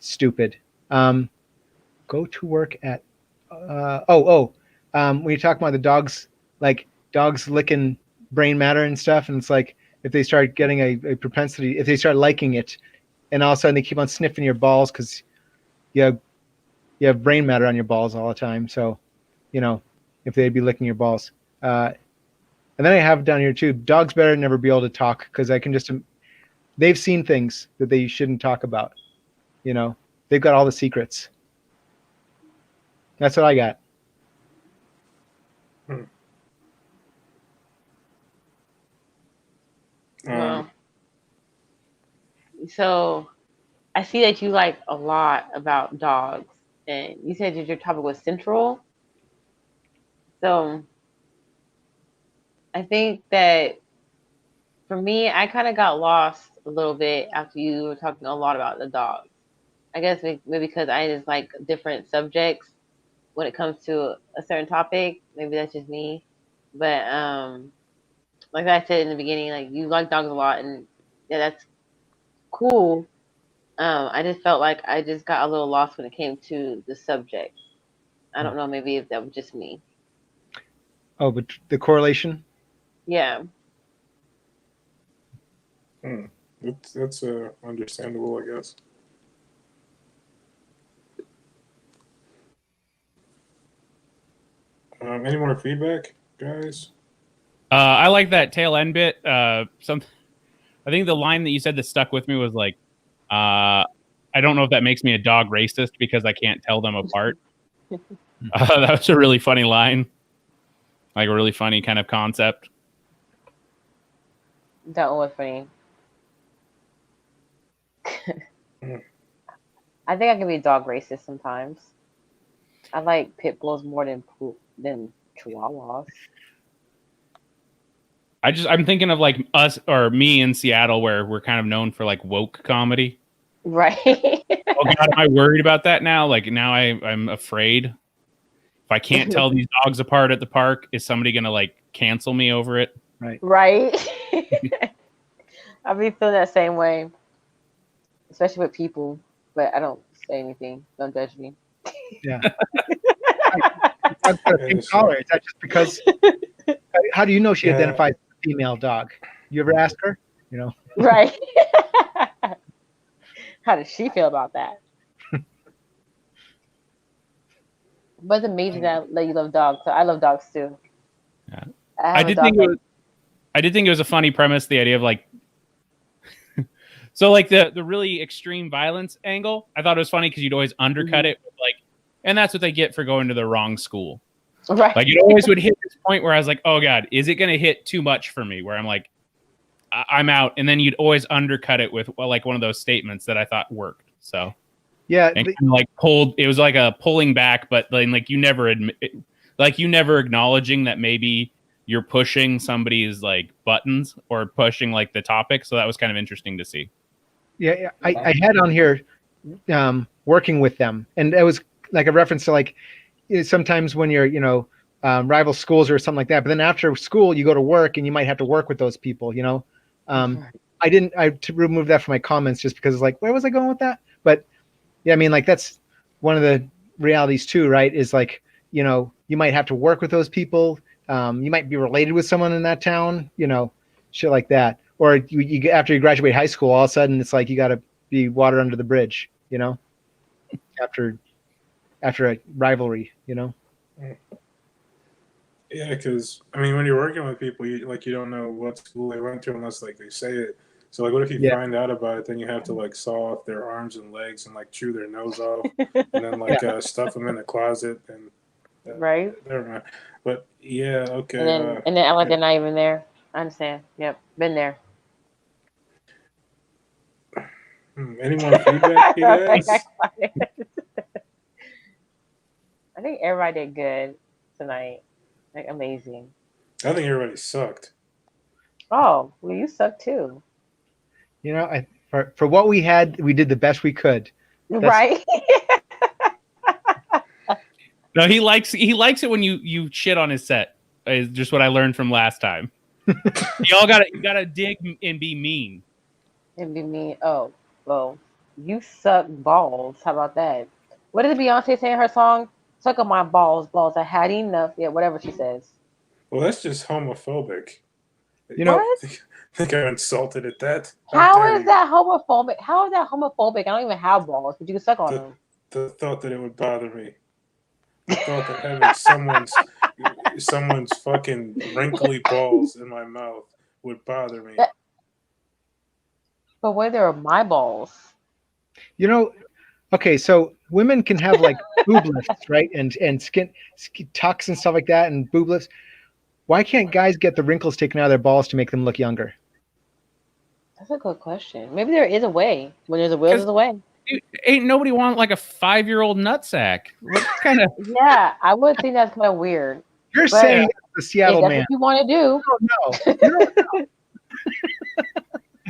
stupid. Go to work at, when you're talking about the dogs, like dogs licking brain matter and stuff, and it's like if they start getting a propensity, if they start liking it, and all of a sudden they keep on sniffing your balls because you have brain matter on your balls all the time. So, you know, if they'd be licking your balls. And then I have down here too, dogs better never be able to talk, because I can just, they've seen things that they shouldn't talk about. You know, they've got all the secrets. That's what I got. Well, so I see that you like a lot about dogs, and you said that your topic was Central. So I think that for me, I kind of got lost a little bit after you were talking a lot about the dogs. I guess maybe because I just like different subjects when it comes to a certain topic. Maybe that's just me. But like I said in the beginning, like you like dogs a lot, and yeah, that's cool. I just felt like I just got a little lost when it came to the subject. I don't know, maybe if that was just me. Oh, but the correlation? Yeah. That's understandable, I guess. Any more feedback, guys? I like that tail end bit. I think the line that you said that stuck with me was like, I don't know if that makes me a dog racist because I can't tell them apart. That was a really funny line. Like a really funny kind of concept. That one was funny. I think I can be a dog racist sometimes. I like pit bulls more than chihuahuas. I'm thinking of like us or me in Seattle, where we're kind of known for like woke comedy. Right. Oh God, am I worried about that now? Like now I'm afraid. If I can't tell these dogs apart at the park, is somebody gonna like cancel me over it? Right? I be feeling that same way, especially with people. But I don't say anything. Don't judge me. Yeah. I've got a pink collar. Is that just because? How do you know she identifies as a female dog? You ever ask her? You know. Right? How does she feel about that? But it's amazing that you love dogs. So I love dogs too. Yeah. I did think it was a funny premise, the idea of like so like the really extreme violence angle. I thought it was funny because you'd always undercut it with like, and that's what they get for going to the wrong school. Right. Like it always would hit this point where I was like, oh God, is it going to hit too much for me? Where I'm like, I'm out. And then you'd always undercut it with like one of those statements that I thought worked. So yeah, and like pulled, it was like a pulling back, but then like you never acknowledging that maybe you're pushing somebody's like buttons or pushing like the topic. So that was kind of interesting to see. Yeah, I had on here working with them, and it was like a reference to like sometimes when you're rival schools or something like that. But then after school, you go to work, and you might have to work with those people. I removed that from my comments just because it's like, where was I going with that? But yeah, I mean, like that's one of the realities too, right? Is like you might have to work with those people. You might be related with someone in that town, shit like that. Or you after you graduate high school, all of a sudden it's like you got to be water under the bridge, after a rivalry, Yeah, because I mean, when you're working with people, you don't know what school they went to unless like they say it. So like, what if you find out about it? Then you have to like saw off their arms and legs and like chew their nose off, and then like stuff them in a closet and right. Never mind. But yeah, okay. And then act like they're not even there. I understand. Yep, been there. Any more feedback, guys? I think everybody did good tonight. Like amazing. I think everybody sucked. Oh, well, you suck too. For what we had, we did the best we could. Right. No, he likes it when you shit on his set. Is just what I learned from last time. You gotta dig and be mean. And be mean. Oh, well, you suck balls. How about that? What did Beyonce say in her song? Suck on my balls. I had enough. Yeah, whatever she says. Well, that's just homophobic. What? Think I'm insulted at that? How is that homophobic? How is that homophobic? I don't even have balls, but you can suck on them. The thought that it would bother me. The thought that having someone's fucking wrinkly balls in my mouth would bother me. But where are my balls? Okay, so women can have like boob lifts, right? And skin tucks and stuff like that, and boob lifts. Why can't guys get the wrinkles taken out of their balls to make them look younger? That's a good question. Maybe there is a way. When there's a will, there's a way. Dude, ain't nobody want like a 5-year-old nutsack. What kind of? Yeah, I would think that's kind of weird. You're saying the Seattle that's man. what you want to do. No. You don't know.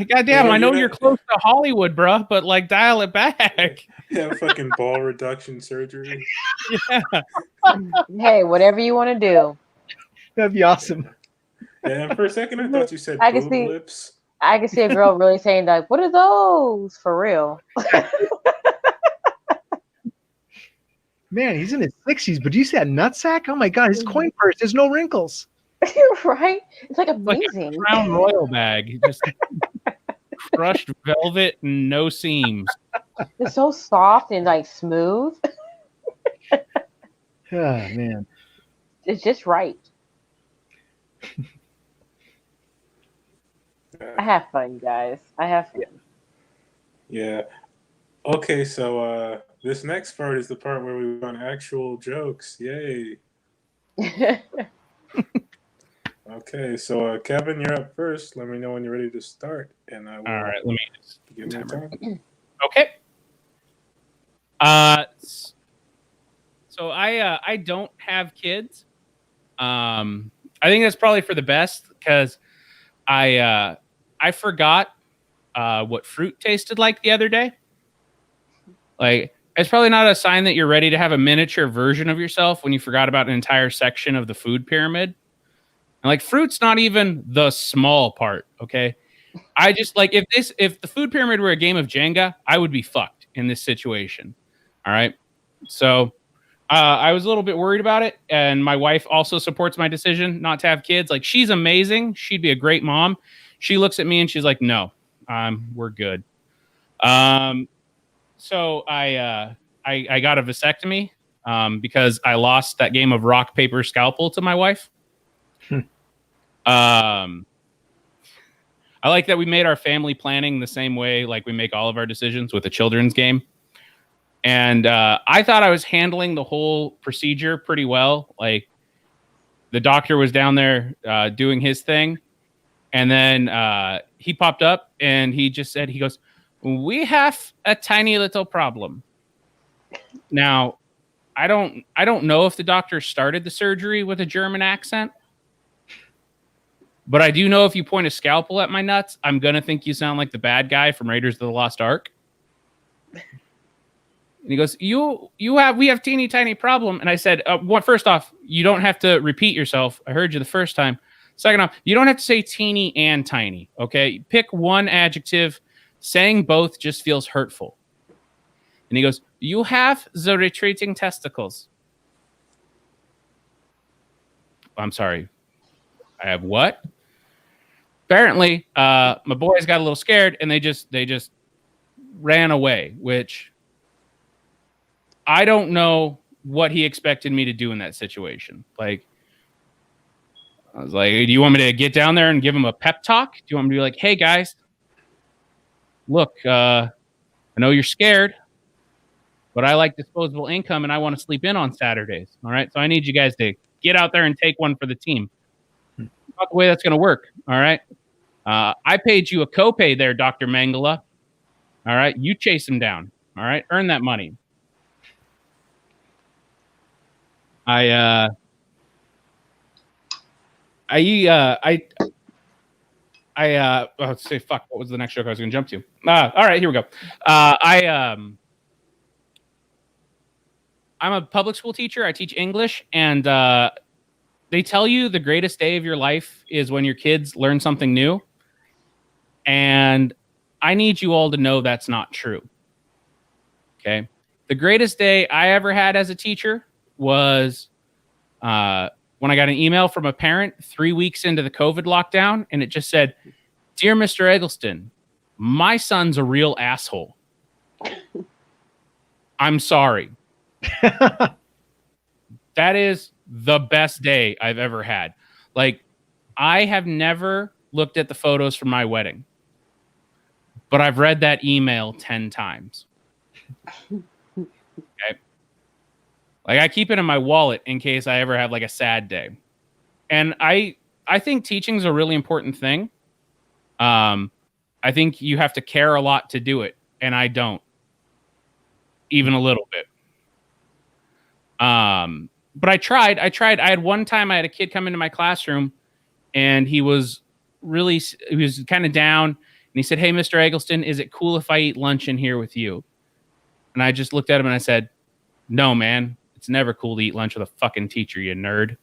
Goddamn, I know you're close to Hollywood, bruh, but like dial it back. Yeah, fucking ball reduction surgery. Yeah. Hey, whatever you want to do. That'd be awesome. Yeah, and for a second I thought you said I can boob see- lips. I can see a girl really saying like, "What are those for real?" Man, he's in his 60s, but do you see that nutsack? Oh my God, his coin purse, there's no wrinkles. Right? It's like Like amazing. a Crown Royal bag. Just crushed velvet and no seams. It's so soft and like smooth. Oh, man. It's just right. I have fun, guys. I have fun. Yeah. Okay, so this next part is the part where we run actual jokes. Yay. Okay, so Kevin, you're up first. Let me know when you're ready to start, and I will. All right, let me just give me time. Okay. So I don't have kids. I think that's probably for the best because I forgot what fruit tasted like the other day. Like it's probably not a sign that you're ready to have a miniature version of yourself when you forgot about an entire section of the food pyramid. And like fruit's not even the small part, okay? I just like if the food pyramid were a game of Jenga, I would be fucked in this situation. All right. So I was a little bit worried about it, and my wife also supports my decision not to have kids. Like, she's amazing. She'd be a great mom. She looks at me and she's like, no, we're good. So I got a vasectomy because I lost that game of rock, paper, scalpel to my wife. I like that we made our family planning the same way like we make all of our decisions with a children's game. And I thought I was handling the whole procedure pretty well. Like, the doctor was down there doing his thing. And then he popped up and he just said, he goes, we have a tiny little problem. Now, I don't know if the doctor started the surgery with a German accent. But I do know if you point a scalpel at my nuts, I'm going to think you sound like the bad guy from Raiders of the Lost Ark. And he goes, we have teeny tiny problem. And I said, first off, you don't have to repeat yourself. I heard you the first time. Second off, you don't have to say teeny and tiny. Okay. Pick one adjective. Saying both just feels hurtful. And he goes, you have the retreating testicles. I'm sorry. I have what? Apparently, my boys got a little scared and they just ran away, which I don't know what he expected me to do in that situation. Like, I was like, do you want me to get down there and give him a pep talk? Do you want me to be like, hey guys, look, I know you're scared, but I like disposable income and I want to sleep in on Saturdays. All right. So I need you guys to get out there and take one for the team. Not the way that's going to work. All right. I paid you a copay there, Dr. Mangala. All right. You chase him down. All right. Earn that money. Let's say, fuck, what was the next joke I was going to jump to? All right, here we go. I'm a public school teacher. I teach English, and they tell you the greatest day of your life is when your kids learn something new. And I need you all to know that's not true. Okay. The greatest day I ever had as a teacher was when I got an email from a parent 3 weeks into the COVID lockdown, and it just said, "Dear Mr. Eggleston, my son's a real asshole. I'm sorry." That is the best day I've ever had. Like, I have never looked at the photos from my wedding, but I've read that email 10 times. Okay. Like, I keep it in my wallet in case I ever have like a sad day. And I think teaching is a really important thing. I think you have to care a lot to do it, and I don't, even a little bit. But I tried. I had one time I had a kid come into my classroom, and he was kind of down, and he said, "Hey, Mr. Eggleston, is it cool if I eat lunch in here with you?" And I just looked at him and I said, "No, man, it's never cool to eat lunch with a fucking teacher, you nerd."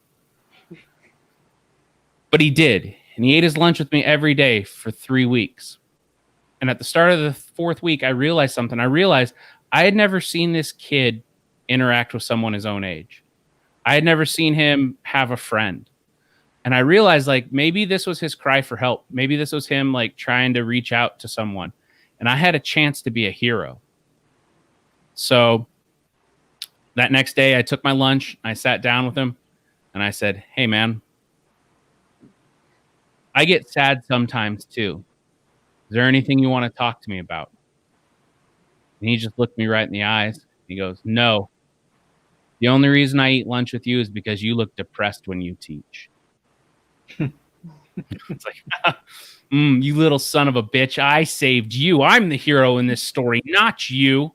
But he did. And he ate his lunch with me every day for 3 weeks. And at the start of the 4th week, I realized something. I realized I had never seen this kid interact with someone his own age. I had never seen him have a friend. And I realized, like, maybe this was his cry for help. Maybe this was him, like, trying to reach out to someone. And I had a chance to be a hero. So that next day, I took my lunch. I sat down with him. And I said, "Hey, man, I get sad sometimes too. Is there anything you want to talk to me about?" And he just looked me right in the eyes. He goes, "No. The only reason I eat lunch with you is because you look depressed when you teach." It's like, you little son of a bitch. I saved you. I'm the hero in this story, not you.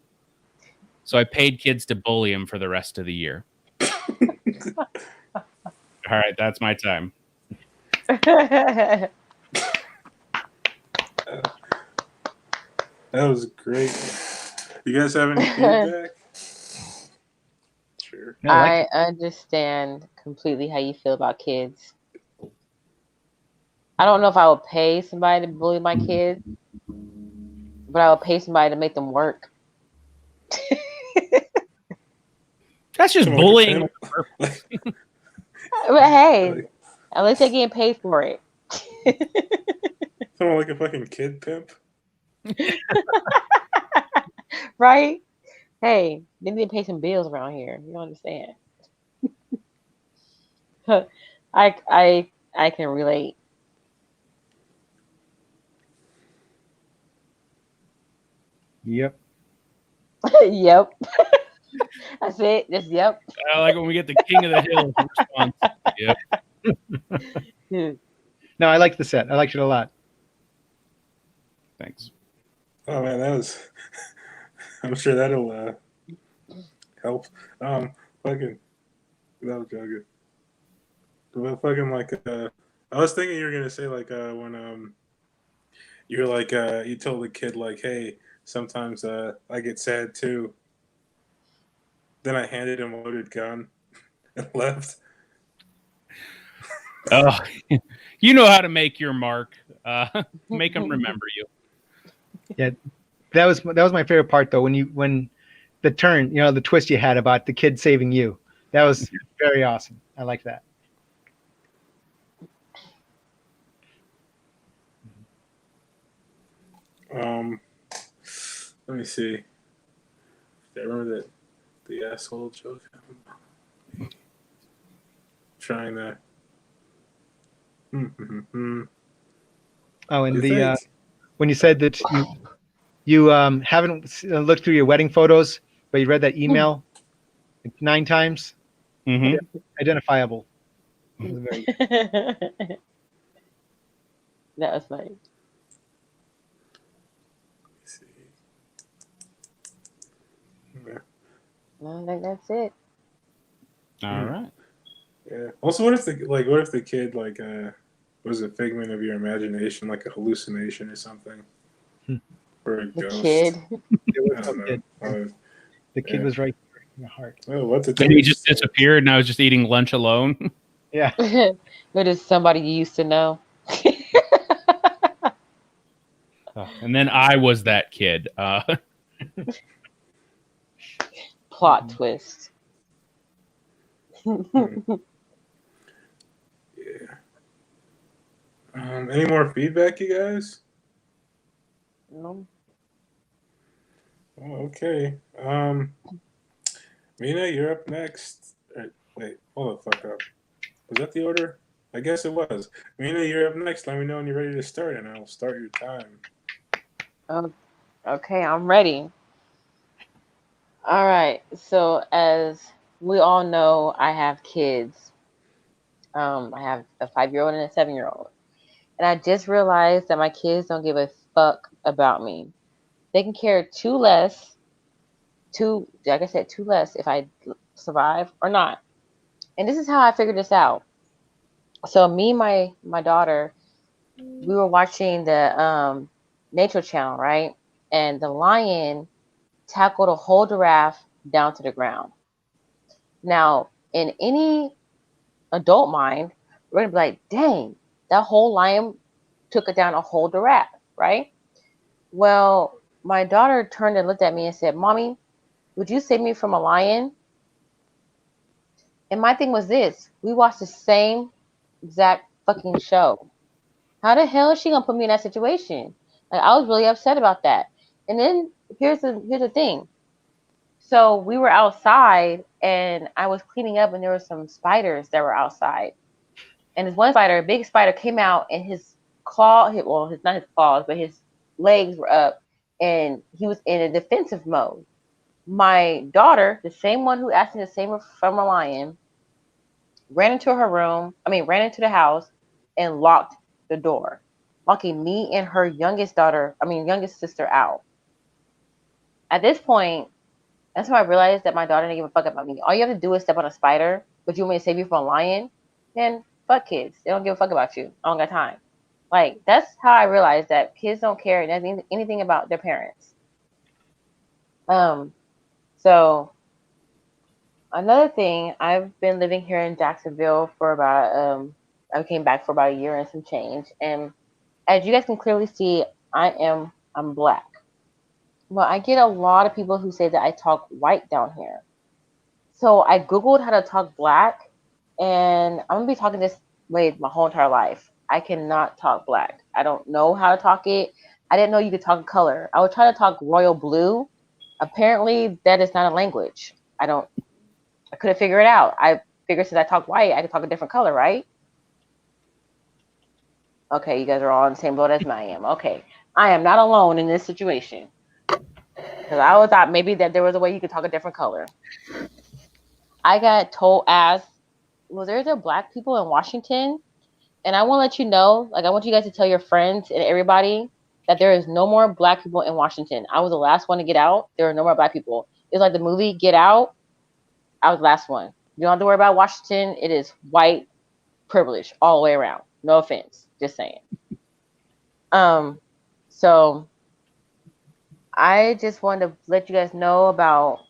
So I paid kids to bully him for the rest of the year. All right, that's my time. That was great. You guys have any feedback? sure. No, I like I understand completely how you feel about kids. I don't know if I would pay somebody to bully my kids, but I would pay somebody to make them work. That's just Someone like a bullying. pimp. But hey, Like, at least they're getting paid for it. someone like a fucking kid pimp. Right? Hey, they need to pay some bills around here. You don't understand. I can relate. Yep. Yep. That's it. Just yep. I like when we get the king of the hill response. Yep. No, I liked the set. I liked it a lot. Thanks. Oh man, that was. I'm sure that'll help. Fucking. That was joking. But fucking like, I was thinking you were gonna say like when you're like you told the kid like, hey, sometimes I get sad too. Then I handed him a loaded gun and left. Oh, you know how to make your mark. Make them remember you. That was my favorite part though, when the turn, the twist you had about the kid saving you. That was very awesome. I like that. Let me see. I remember the asshole joke. Trying to. Oh, and You the think? when you said that you haven't looked through your wedding photos, but you read that email like 9 times. Mhm. Identifiable. It was very That was funny. Let's see. Yeah. I think that's it. All right. Yeah. Also, what if the kid was a figment of your imagination, like a hallucination or something, or a The ghost? kid. it was I so don't know. good. The kid Yeah. was right there in the heart. Oh, what's it? Then he just disappeared, and I was just eating lunch alone. Yeah. It is somebody you used to know. And then I was that kid. Plot twist. Yeah. Any more feedback, you guys? No. Oh, okay. Mina, you're up next. Wait, hold the fuck up. Was that the order? I guess it was. Mina, you're up next. Let me know when you're ready to start, and I'll start your time. Okay, I'm ready. All right. So as we all know, I have kids. I have a 5-year-old and a 7-year-old. And I just realized that my kids don't give a fuck about me. They can care like I said, two less if I survive or not. And this is how I figured this out. So me and my daughter, we were watching the Nature Channel, right? And the lion tackled a whole giraffe down to the ground. Now, in any adult mind, we're gonna be like, dang, that whole lion took it down a whole giraffe, right? Well, my daughter turned and looked at me and said, Mommy, would you save me from a lion? And my thing was this: we watched the same exact fucking show. How the hell is she gonna put me in that situation? Like, I was really upset about that. And then here's the thing. So we were outside and I was cleaning up and there were some spiders that were outside. And this one spider, a big spider, came out and his his not his claws, but his legs were up and he was in a defensive mode. My daughter, the same one who asked me to save her from a lion, ran into ran into the house and locked the door, locking me and her youngest sister out. At this point, that's when I realized that my daughter didn't give a fuck about me. All you have to do is step on a spider, but you want me to save you from a lion? Then fuck kids. They don't give a fuck about you. I don't got time. Like, that's how I realized that kids don't care anything about their parents. So Another thing, I've been living here in Jacksonville for about I came back for about a year and some change, and as you guys can clearly see, I'm black. Well, I get a lot of people who say that I talk white down here. So I googled how to talk black, and I'm gonna be talking this way my whole entire life. I cannot talk black. I don't know how to talk it. I didn't know you could talk a color. I would try to talk royal blue. Apparently, that is not a language. I couldn't figure it out. I figured since I talk white, I could talk a different color, right? Okay, you guys are all in the same boat as I am. Okay, I am not alone in this situation. Because I always thought maybe that there was a way you could talk a different color. I got told as, well, there's a black people in Washington, and I want to let you know, like, I want you guys to tell your friends and everybody that there is no more black people in Washington. I was the last one to get out. There are no more black people. It's like the movie Get Out. I was the last one. You don't have to worry about Washington. It is white privilege all the way around. No offense, just saying. So I just wanted to let you guys know about,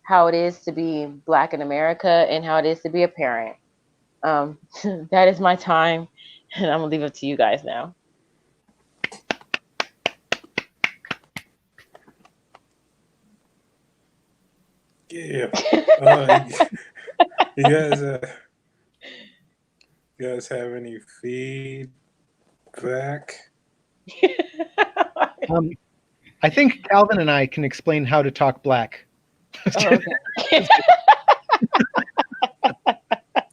how it is to be black in America and how it is to be a parent. That is my time, and I'm gonna leave it to you guys now. Yeah. Uh, you guys, you guys have any feedback? I think Calvin and I can explain how to talk black. Oh, okay.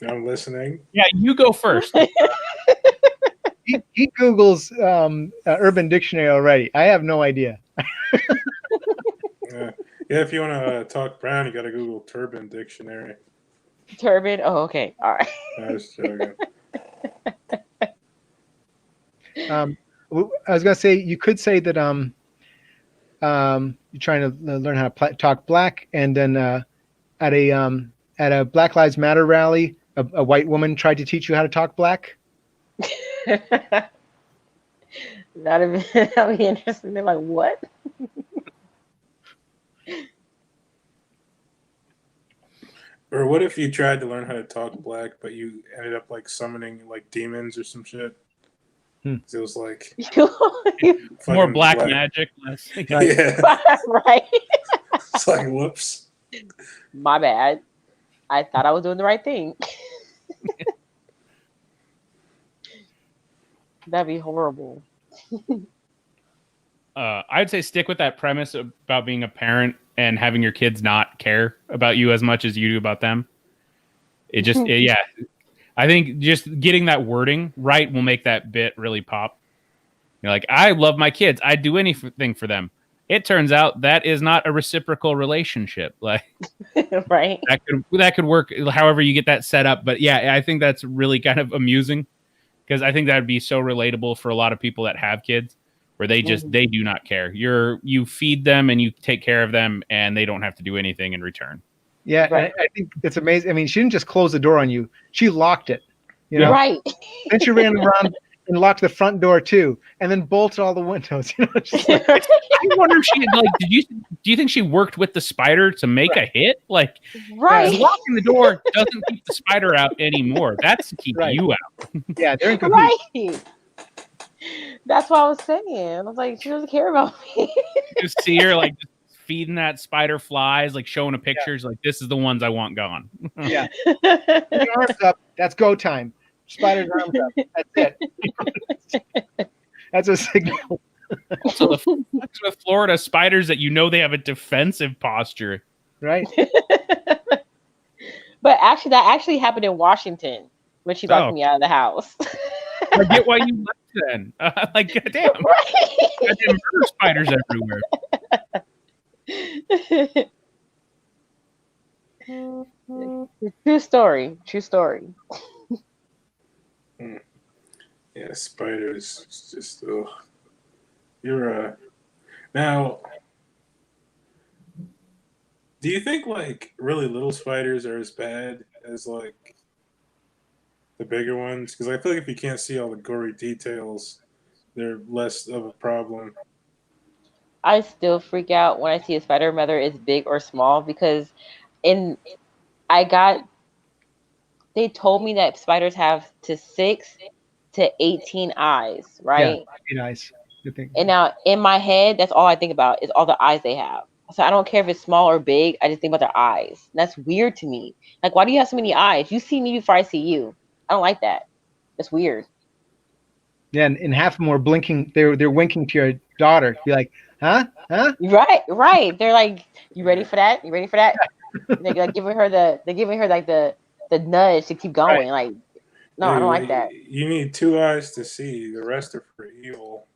I'm listening. Yeah, you go first. He Googles Urban Dictionary already. I have no idea. Yeah, if you want to talk brown, you got to Google Turban Dictionary. Turban. Oh, okay. All right. I was joking. I was gonna say you could say that you're trying to learn how to talk black, and then at a Black Lives Matter rally, a white woman tried to teach you how to talk black. That'd be interesting. They're like, what? Or what if you tried to learn how to talk black, but you ended up like summoning like demons or some shit? It was like More fucking black magic, less. Yeah, Right. it's like whoops. My bad. I thought I was doing the right thing. That'd be horrible. I'd say stick with that premise about being a parent and having your kids not care about you as much as you do about them. Yeah. I think just getting that wording right will make that bit really pop. You're like, I love my kids. I'd do anything for them. It turns out that is not a reciprocal relationship. Like, Right. that could work however you get that set up. But yeah, I think that's really kind of amusing because I think that'd be so relatable for a lot of people that have kids where they do not care. You feed them and you take care of them and they don't have to do anything in return. Yeah, Right. I think it's amazing. I mean, she didn't just close the door on you; she locked it. You know, Right. then she ran around and locked the front door too, and then bolted all the windows. You know, just like, I wonder if she do you think she worked with the spider to make a hit? Like, Right. locking the door doesn't keep the spider out anymore. That's to keep Right. you out. yeah, they're in cahoots. Right. That's what I was saying. I was like, she doesn't care about me. Just see her like just feeding that spider flies, like showing a pictures, like this is the ones I want gone. Yeah, put your arms up. That's go time. Spider's arms up. That's it. That's a signal. So that's with Florida spiders that they have a defensive posture. Right? But actually, that actually happened in Washington when she locked me out of the house. I get why you left then. Like, goddamn, goddamn murder spiders everywhere. True story. True story. Yeah, spiders. It's just you're now. Do you think like really little spiders are as bad as like the bigger ones? Because I feel like if you can't see all the gory details, they're less of a problem. I still freak out when I see a spider, whether it's big or small, because and I got. They told me that spiders have to 6 to 18 eyes, right? Be nice. Good thing. And now in my head, that's all I think about is all the eyes they have. So I don't care if it's small or big. I just think about their eyes. And that's weird to me. Like, why do you have so many eyes? You see me before I see you. I don't like that. That's weird. Yeah, and half of them were blinking. They're winking to your daughter. Be like, huh? Right, right. They're like, you ready for that? You ready for that? They're like giving her like the nudge to keep going. Like, no, I don't like that. You need 2 eyes to see. The rest are for evil.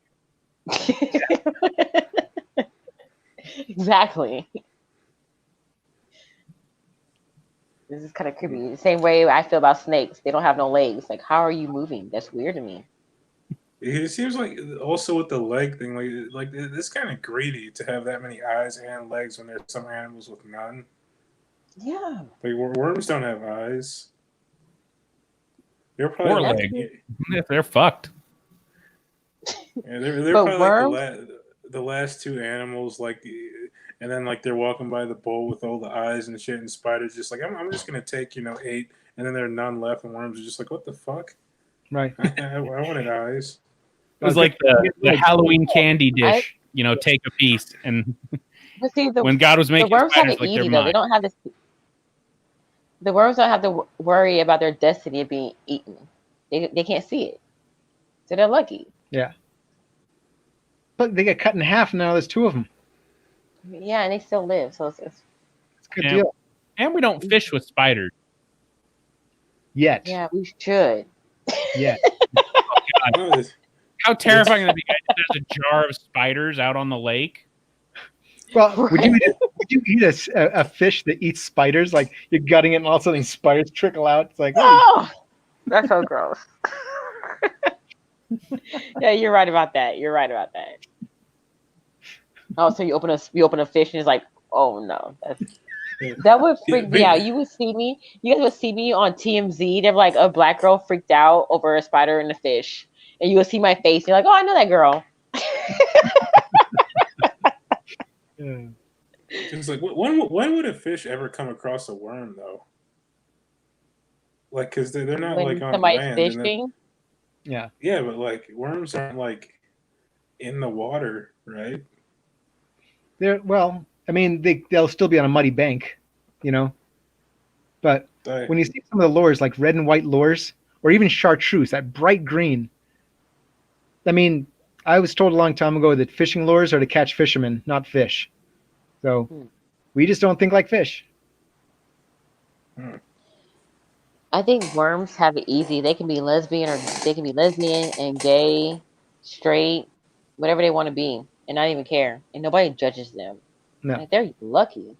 Exactly. This is kind of creepy. The same way I feel about snakes. They don't have no legs. Like, how are you moving? That's weird to me. It seems like also with the leg thing, like it's kind of greedy to have that many eyes and legs when there's some animals with none. Yeah. Like worms don't have eyes. They're Or probably like, leg. They're fucked. yeah, they're But probably worms? like the last 2 animals, like, and then like they're walking by the bowl with all the eyes and shit, and spiders just like I'm just gonna take 8, and then there are none left, and worms are just like, what the fuck? Right. I wanted eyes. It was like the Halloween candy dish. Take a piece. And But see, when God was the making worms have spiders it like they're easy though. mine. They don't have this. The worms don't have to worry about their destiny of being eaten. They can't see it, so they're lucky. Yeah. But they get cut in half now. There's 2 of them. Yeah, and they still live. So it's It's a good Yeah. deal. And we don't fish with spiders. Yet. yeah, we should. Yet. Oh, How terrifying would that be, guys? If there's a jar of spiders out on the lake. Well, Right. would you eat a fish that eats spiders? Like you're gutting it and all of a sudden spiders trickle out. It's like, oh, Oh, that's so gross. Yeah, you're right about that. You're right about that. Oh, so you open a fish and it's like, oh no, that would freak me out. You guys would see me on TMZ. They're like a black girl freaked out over a spider and a fish, and you would see my face. You're like, oh, I know that girl. yeah. It's like when would a fish ever come across a worm though? Like, because they're not When like on somebody's land. And fishing, Yeah. yeah, but like worms aren't like in the water, right? Well, I mean, they'll still be on a muddy bank, But Like, when you see some of the lures, like red and white lures, or even chartreuse, that bright green. I mean, I was told a long time ago that fishing lures are to catch fishermen, not fish. So we just don't think like fish. I think worms have it easy. They can be lesbian and gay, straight, whatever they want to be, and not even care, and nobody judges them. No. Like, they're lucky,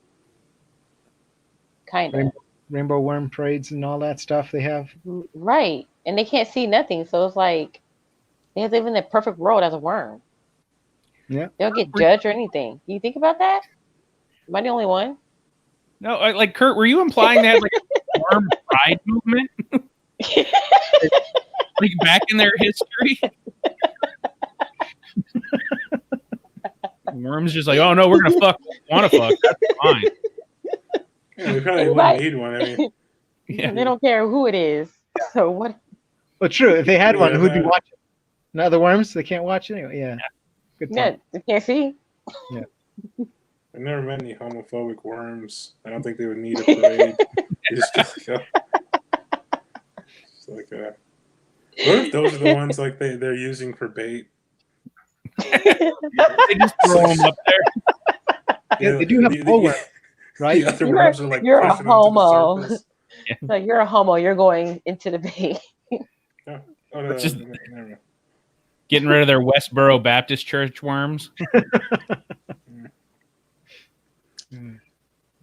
kind of. Rainbow worm parades and all that stuff they have. Right, and they can't see nothing, so it's like they live in the perfect world as a worm. Yeah. They don't get judged or anything. You think about that? Am I the only one? No, like Kurt, were you implying that like a worm pride movement? Like back in their history? Worms just like, oh no, we're gonna fuck. Want to fuck? That's fine. yeah, they probably Right. wouldn't need one. I mean, Yeah. They don't care who it is. So what? Well, true. If they had one, Yeah, who'd be that- watching? No, the worms, they can't watch anyway. Yeah. Good Yeah, point. they can't see. I've never met any homophobic worms. I don't think they would need a parade. It's just like what if those are the ones like they're using for bait? They just throw them up there. Yeah, they do have pole worm, right? The other worms are like You're a pushing them to the homo. surface. Like, you're a homo. You're going into the bait. Oh, no, It's just- never mind. Getting rid of their Westboro Baptist Church worms.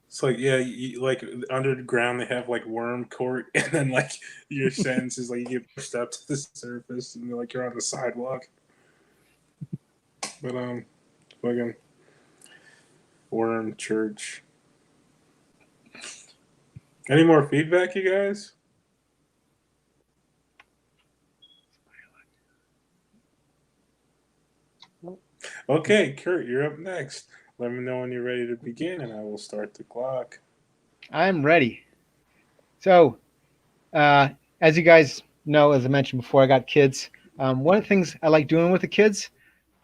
It's like, yeah, like underground they have like worm court, and then like your sentence is like you get pushed up to the surface, and you're on the sidewalk. But fucking worm church. Any more feedback, you guys? Okay, Kurt, you're up next. Let me know when you're ready to begin, and I will start the clock. I'm ready. So, as you guys know, as I mentioned before, I got kids. One of the things I like doing with the kids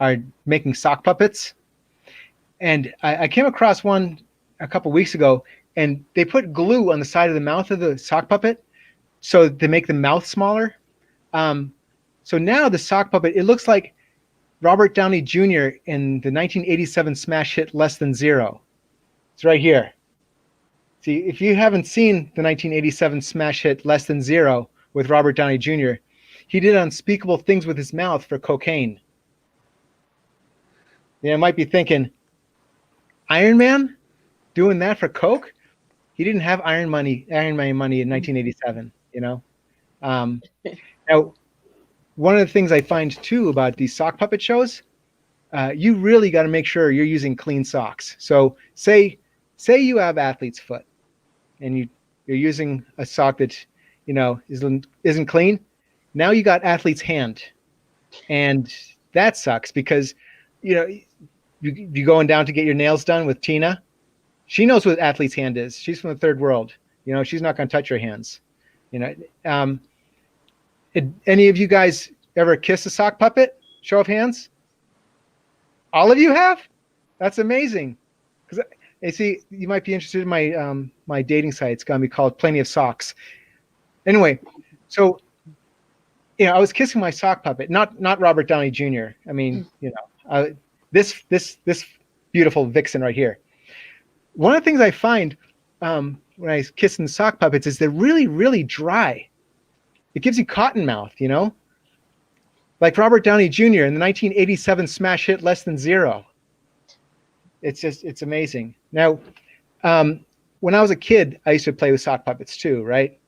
are making sock puppets. And I came across one a couple weeks ago, and they put glue on the side of the mouth of the sock puppet so they make the mouth smaller. So now the sock puppet, it looks like Robert Downey Jr. in the 1987 smash hit Less Than Zero. It's right here. See, if you haven't seen the 1987 smash hit Less Than Zero with Robert Downey Jr., he did unspeakable things with his mouth for cocaine. You might be thinking, Iron Man doing that for coke? He didn't have Iron Man money in 1987, you know? Now, one of the things I find too about these sock puppet shows, you really got to make sure you're using clean socks. So say you have athlete's foot and you're using a sock that, you know, isn't clean. Now you got athlete's hand, and that sucks because, you know, you going down to get your nails done with Tina. She knows what athlete's hand is. She's from the third world. You know, she's not going to touch your hands. You know, any of you guys ever kiss a sock puppet? Show of hands. All of you have? That's amazing. Because you see, you might be interested in my my dating site. It's going to be called Plenty of Socks. Anyway, so you know, I was kissing my sock puppet, not Robert Downey Jr. I mean, you know, this beautiful vixen right here. One of the things I find when I kiss the sock puppets is they're really, really dry. It gives you cotton mouth, you know, like Robert Downey Jr. in the 1987 smash hit Less Than Zero. It's amazing. Now, when I was a kid, I used to play with sock puppets too, right?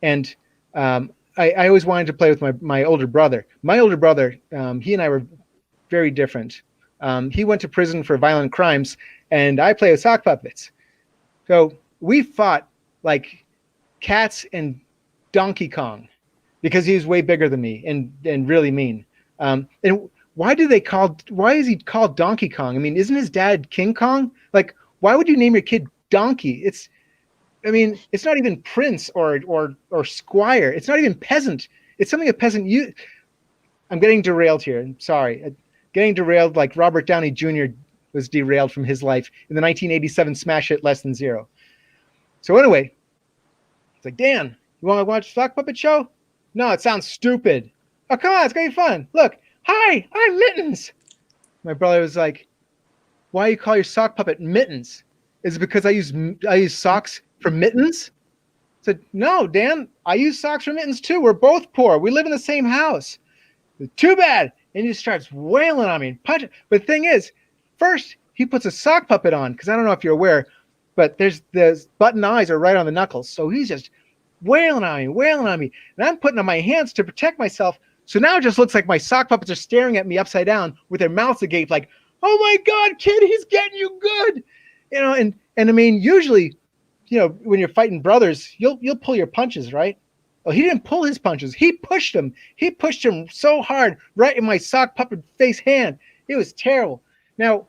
And I always wanted to play with my older brother. My older brother, he and I were very different. He went to prison for violent crimes, and I play with sock puppets. So we fought like cats and Donkey Kong because he was way bigger than me and really mean. And why is he called Donkey Kong? I mean, isn't his dad King Kong? Like, why would you name your kid Donkey? It's not even Prince or Squire. It's not even peasant. It's something a peasant I'm getting derailed here. I'm sorry. Getting derailed like Robert Downey Jr. was derailed from his life in the 1987 smash hit Less Than Zero. So anyway, it's like, Dan, you want to watch a sock puppet show? No, it sounds stupid. Oh, come on, it's going to be fun. Look, hi, I'm Mittens. My brother was like, why do you call your sock puppet Mittens? Is it because I use socks for mittens? I said, no, Dan, I use socks for mittens too. We're both poor. We live in the same house. Too bad. And he starts wailing on me and punching. But the thing is, first he puts a sock puppet on, because I don't know if you're aware, but the button eyes are right on the knuckles. So he's just wailing on me. And I'm putting on my hands to protect myself. So now it just looks like my sock puppets are staring at me upside down with their mouths agape, like, oh my God, kid, he's getting you good. You know, and I mean, usually, you know, when you're fighting brothers, you'll pull your punches, right? Well, he didn't pull his punches. He pushed him. He pushed him so hard right in my sock puppet face hand. It was terrible. Now,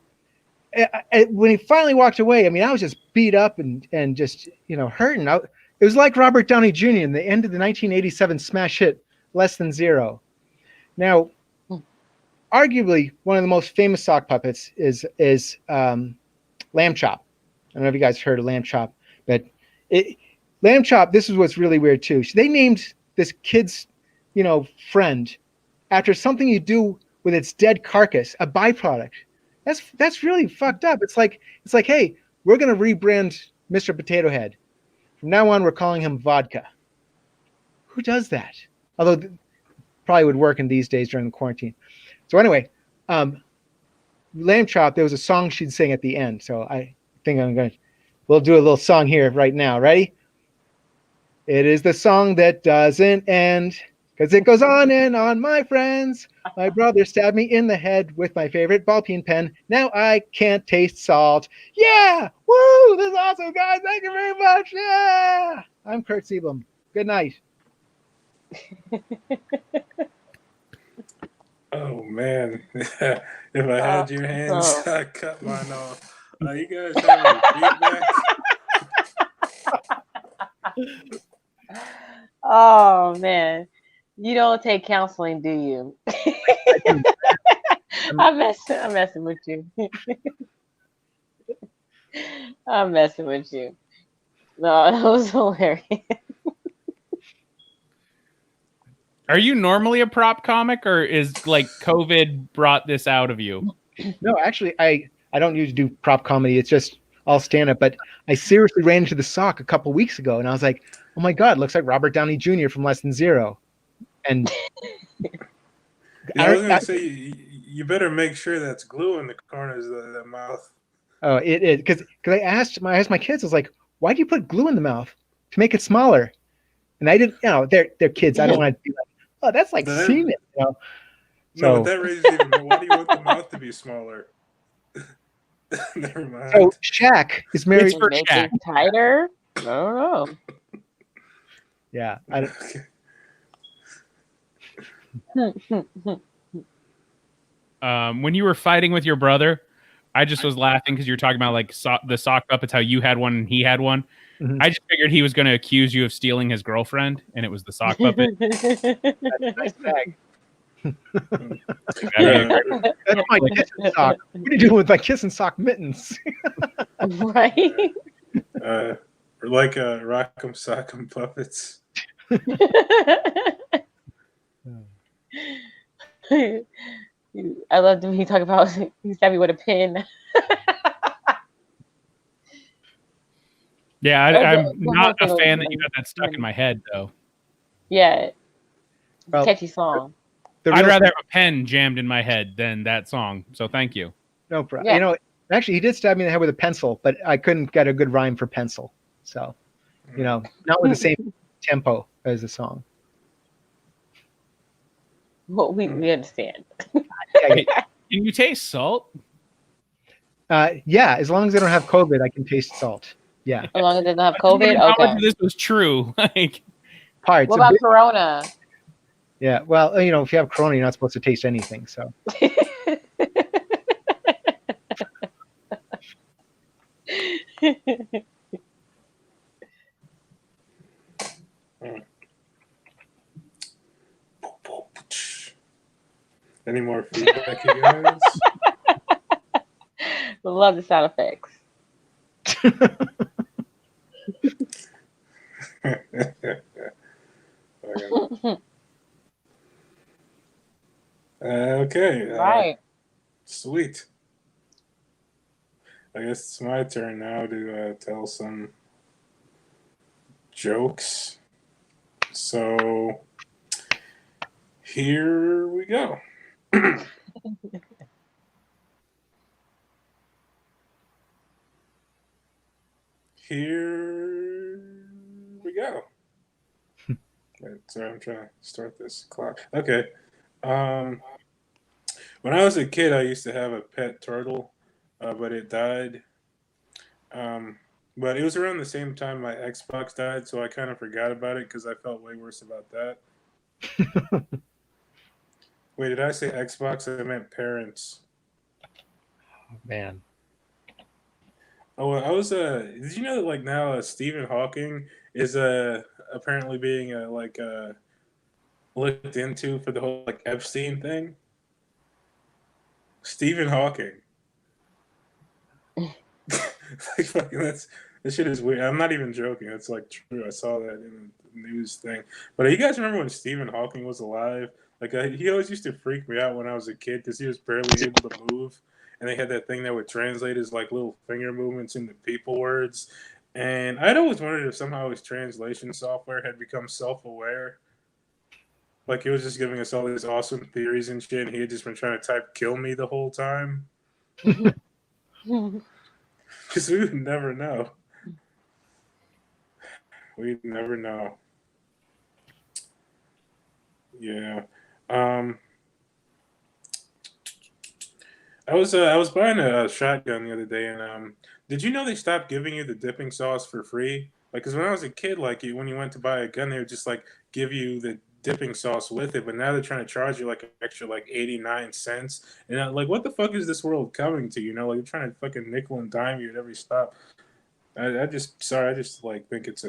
when he finally walked away, I mean, I was just beat up and just, you know, hurting. It was like Robert Downey Jr. in the end of the 1987 smash hit Less Than Zero. Now, arguably one of the most famous sock puppets is Lamb Chop. I don't know if you guys heard of Lamb Chop, but Lamb Chop, this is what's really weird too. They named this kid's, you know, friend after something you do with its dead carcass, a byproduct. That's really fucked up. It's like, hey, we're gonna rebrand Mr. Potato Head. From now on, we're calling him Vodka. Who does that? Although probably would work in these days during the quarantine. So anyway, Lamb Chop, there was a song she'd sing at the end. So I think we'll do a little song here right now. Ready? It is the song that doesn't end, because it goes on and on, my friends. My brother stabbed me in the head with my favorite ball peen pen. Now I can't taste salt. Yeah! Woo! This is awesome, guys. Thank you very much. Yeah! I'm Kurt Sieblum. Good night. Oh man, if I had your hands, I'd cut mine off. You guys have any feedback? Oh man, you don't take counseling, do you? I'm messing with you. I'm messing with you. No, that was hilarious. Are you normally a prop comic, or is like COVID brought this out of you? No, actually, I don't usually do prop comedy. It's just all stand up. But I seriously ran into the sock a couple weeks ago, and I was like, "Oh my god, looks like Robert Downey Jr. from Less Than Zero." And Yeah, I was gonna say you better make sure that's glue in the corners of the mouth. oh, it because I asked my kids, I was like, "Why do you put glue in the mouth to make it smaller?" And I didn't, they're kids. I don't want to be like, "Oh, that's like That- semen," No, So, but that raises even more. Why do you want the mouth to be smaller? Never mind. so Shaq is married. It's for Make Shaq. it tighter. I don't know. Yeah, Okay. When you were fighting with your brother, I just was laughing because you were talking about like the sock puppets, how you had one and he had one. Mhm. I just figured he was going to accuse you of stealing his girlfriend, and it was the sock puppet. nice tag. Uh, That's my kissing sock. What are you doing with my kissing sock mittens? Right? or like Rock'em Sock'em Puppets. I loved when he talked about he stabbed me with a pin. Yeah, Oh, I'm the not a whole fan thing that you got that stuck in my head, though. Yeah, Well, catchy song. the I'd real- rather have a pen jammed in my head than that song. So thank you. no problem. Yeah. You know, actually, he did stab me in the head with a pencil, but I couldn't get a good rhyme for pencil. So, not with the same tempo as the song. Well, we understand. Yeah, Can you taste salt? yeah, as long as they don't have COVID, I can taste salt. Yeah, As long as they don't have I was wondering COVID, how much okay. of this was true. Like, parts. What about Corona? Yeah, well, if you have Corona, you're not supposed to taste anything. So, Any more feedback, you guys? Love the sound effects. Okay. Right. Sweet. I guess it's my turn now to tell some jokes. So here we go. Here we go. Wait, sorry, I'm trying to start this clock. Okay. When I was a kid, I used to have a pet turtle, but it died. But it was around the same time my Xbox died, so I kind of forgot about it because I felt way worse about that. Wait, did I say Xbox? I meant parents. man, Oh, I was. Did you know that like now Stephen Hawking is apparently being looked into for the whole like Epstein thing? Stephen Hawking. Like fucking that shit is weird. I'm not even joking. It's like true. I saw that in the news thing. But you guys remember when Stephen Hawking was alive? Like he always used to freak me out when I was a kid because he was barely able to move, and they had that thing that would translate his like little finger movements into people words. And I'd always wondered if somehow his translation software had become self-aware. Like he was just giving us all these awesome theories and shit, and he had just been trying to type "kill me" the whole time. Because we would never know. We'd never know. Yeah. I was buying a shotgun the other day, and did you know they stopped giving you the dipping sauce for free? Like, because when I was a kid, like when you went to buy a gun, they would just like give you the dipping sauce with it. But now they're trying to charge you like an extra like 89 cents. And I'm like, what the fuck is this world coming to? Like they're trying to fucking nickel and dime you at every stop. I just like think it's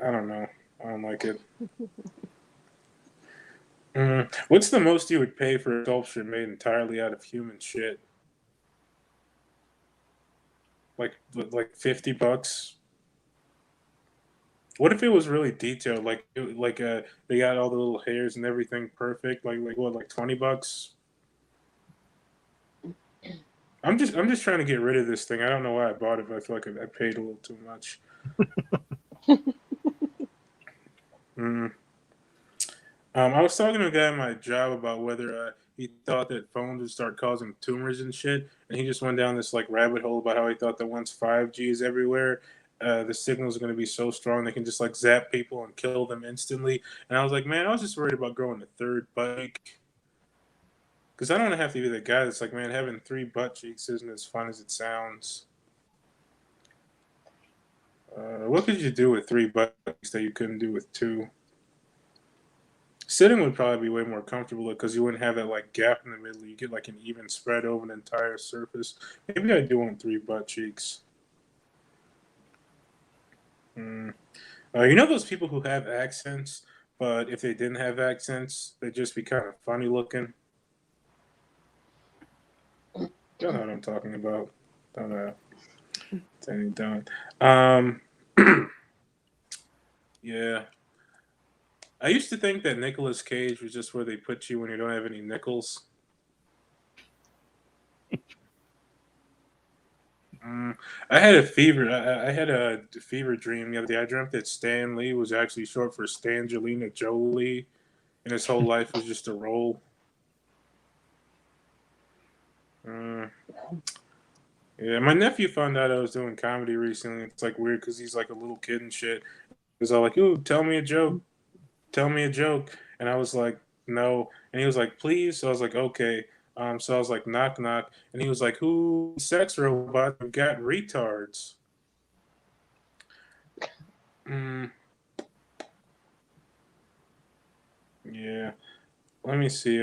I don't know. I don't like it. What's the most you would pay for a sculpture made entirely out of human shit? Like $50? What if it was really detailed? They got all the little hairs and everything perfect. Like what? Like $20? I'm just trying to get rid of this thing. I don't know why I bought it, but I feel like I paid a little too much. I was talking to a guy at my job about whether he thought that phones would start causing tumors and shit, and he just went down this like rabbit hole about how he thought that once 5G is everywhere, the signals are going to be so strong they can just like zap people and kill them instantly. And I was like, man, I was just worried about growing a third butt cheek, because I don't want to have to be the guy that's like, man, having 3 butt cheeks isn't as fun as it sounds. What could you do with 3 butt cheeks that you couldn't do with 2? Sitting would probably be way more comfortable because you wouldn't have that like gap in the middle. You get like an even spread over the entire surface. Maybe I do want 3 butt cheeks. You know those people who have accents, but if they didn't have accents, they'd just be kind of funny looking? Don't know what I'm talking about. Don't know. Don't. Yeah. I used to think that Nicolas Cage was just where they put you when you don't have any nickels. I had a fever. I had a fever dream the other day. I dreamt that Stan Lee was actually short for Stangelina Jolie, and his whole life was just a role. Yeah, my nephew found out I was doing comedy recently. It's like weird because he's like a little kid and shit. He's all like, "Ooh, tell me a joke. Tell me a joke." And I was like, "No." And he was like, "Please." So I was like, "Okay." So I was like, "Knock, knock." And he was like, "Who sex robots have got retards?" Yeah. Let me see.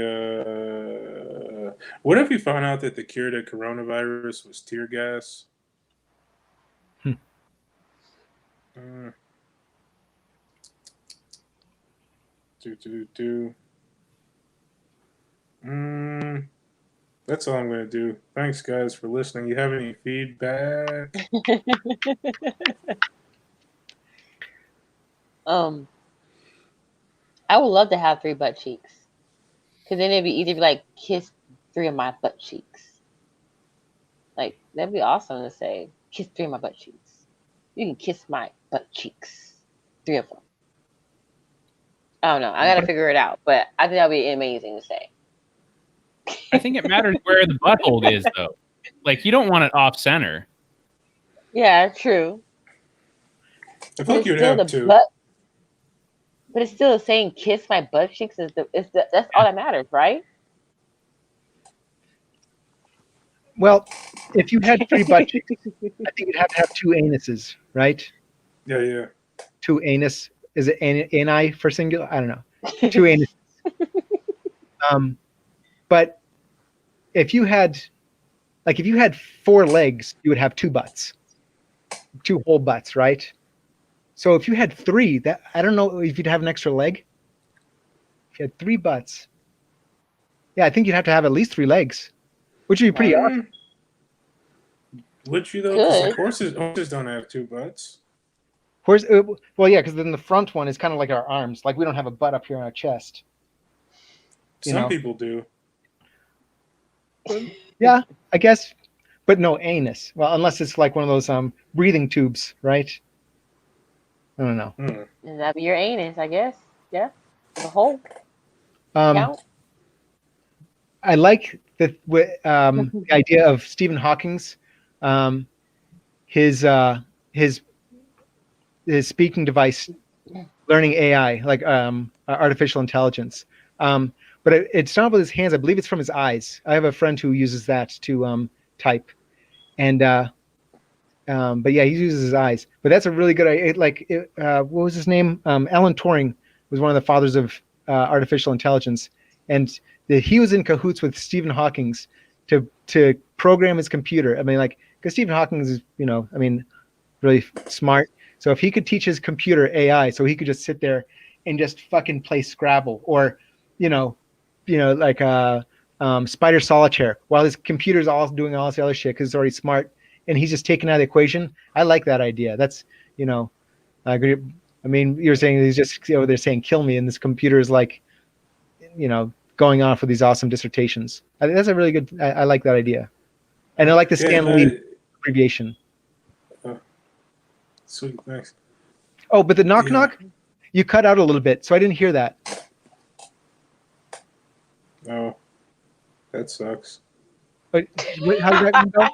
What if you found out that the cure to coronavirus was tear gas? That's all I'm going to do. Thanks, guys, for listening. You have any feedback? I would love to have 3 butt cheeks, because then it'd be easy to like kiss 3 of my butt cheeks. Like that'd be awesome to say, kiss 3 of my butt cheeks. You can kiss my butt cheeks, 3 of them. I don't know. I gotta figure it out, but I think that'd be amazing to say. I think it matters where the butthole is, though. Like, you don't want it off center. Yeah, true. I think you'd still have to. But it's still saying kiss my butt cheeks that's all that matters, right? Well, if you had 3 butt cheeks, I think you'd have to have 2 anuses, right? Yeah. 2 anus. Is it ani for singular? I don't know. 2 anuses. But if you had 4 legs, you would have 2 butts, 2 whole butts, right? So if you had 3, that I don't know if you'd have an extra leg. If you had 3 butts, yeah, I think you'd have to have at least 3 legs, which would be pretty awesome. Would you though? Because horses don't have 2 butts. Well, yeah, because then the front one is kind of like our arms. Like we don't have a butt up here on our chest. Some people do. Yeah, I guess, but no anus. Well, unless it's like one of those breathing tubes, right? I don't know. That'd be your anus, I guess. Yeah, the hole. I like the idea of Stephen Hawking's his speaking device learning AI, like artificial intelligence. But it's not with his hands. I believe it's from his eyes. I have a friend who uses that to type, and but yeah, he uses his eyes. But that's a really good idea. What was his name? Alan Turing was one of the fathers of artificial intelligence, and he was in cahoots with Stephen Hawking's to program his computer. I mean, like, because Stephen Hawking is, really smart. So if he could teach his computer AI, so he could just sit there and just fucking play Scrabble or, like Spider Solitaire while his computer's all doing all this other shit because it's already smart and he's just taken out of the equation. I like that idea. That's, I agree. I mean, you're saying he's just over there saying kill me, and this computer is like, going on for these awesome dissertations. I think that's a really good. I like that idea, and I like the Stan Lee abbreviation. Sweet, thanks. Oh, but the knock, you cut out a little bit, so I didn't hear that. Oh, that sucks. But how did that go?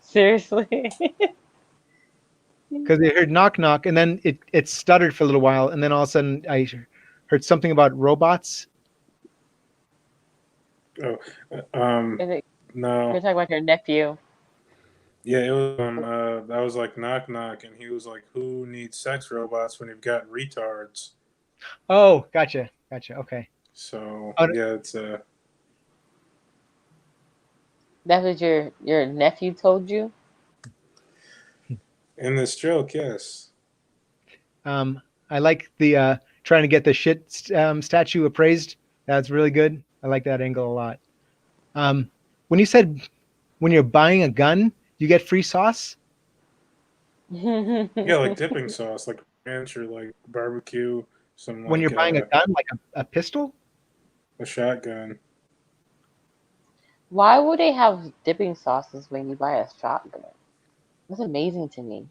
Seriously. Because they heard knock, and then it stuttered for a little while, and then all of a sudden I heard something about robots. Oh, You're no. talking about your nephew. Yeah, it was. I was like knock, and he was like, "Who needs sex robots when you've got retards?" Oh, gotcha. Okay. So Oh, yeah, it's That's what your nephew told you? in this joke, yes. I like the trying to get the shit statue appraised. That's really good. I like that angle a lot. When you said when you're buying a gun, you get free sauce. Yeah, like dipping sauce, like ranch or like barbecue. When you're buying a gun, like a pistol. a shotgun. Why would they have dipping sauces when you buy a shotgun? That's amazing to me.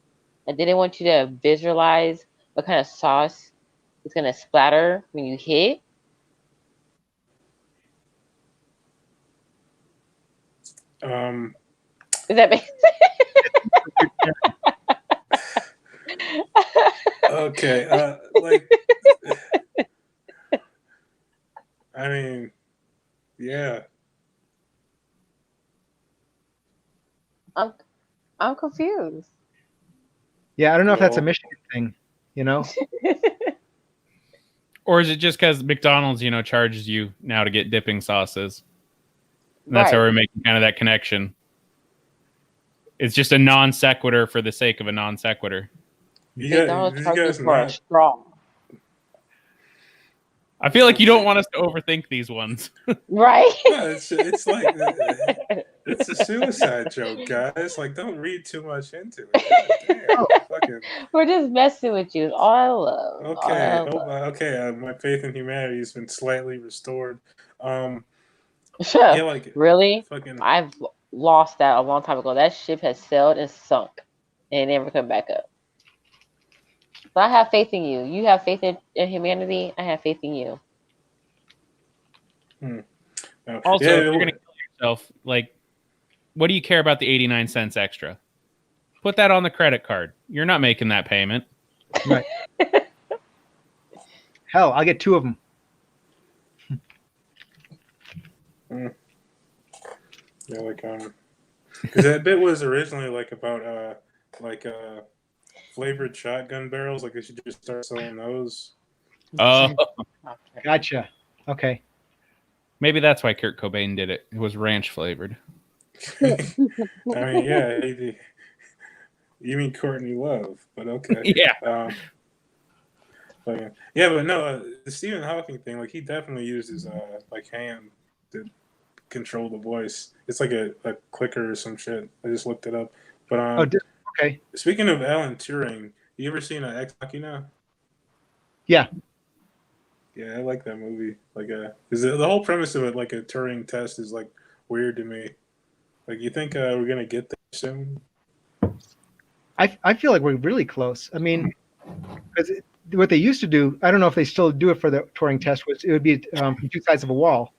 Like, they didn't want you to visualize what kind of sauce is going to splatter when you hit. Does that make Okay, like, I mean, yeah. I'm confused. Yeah, I don't know if that's a Well- Michigan thing. Or is it just because McDonald's, charges you now to get dipping sauces? And that's how Right. we're making kind of that connection. It's just a non sequitur for the sake of a non sequitur. McDonald's You charges guys for a not. straw. I feel like you don't want us to overthink these ones. Right? No, it's like it's a suicide joke, guys. Like, don't read too much into it. God damn, fucking. We're just messing with you. It's all I love. All Okay, I love. okay. My faith in humanity has been slightly restored. Yeah, like Really? fucking. I've lost that a long time ago. That ship has sailed and sunk and never come back up. So I have faith in you. You have faith in humanity. I have faith in you. No. Also, Yeah, if you're going to kill yourself, like, what do you care about the 89 cents extra? Put that on the credit card. You're not making that payment. Right. Hell, I'll get 2 of them. Yeah, like because that bit was originally like about flavored shotgun barrels. Like they should just start selling those. Oh, Gotcha. Okay. maybe that's why Kurt Cobain did it. It was ranch flavored. I mean, yeah. You mean Courtney Love, but okay. Yeah. But no, the Stephen Hawking thing, like he definitely uses like hand to control the voice. It's like a clicker or some shit. I just looked it up. But okay. Speaking of Alan Turing, you ever seen Ex Machina? Yeah. Yeah, I like that movie. Like, because the whole premise of it, like a Turing test, is like weird to me. Like, you think we're gonna get there soon? I feel like we're really close. I mean, because what they used to do, I don't know if they still do it for the Turing test, was it would be from 2 sides of a wall,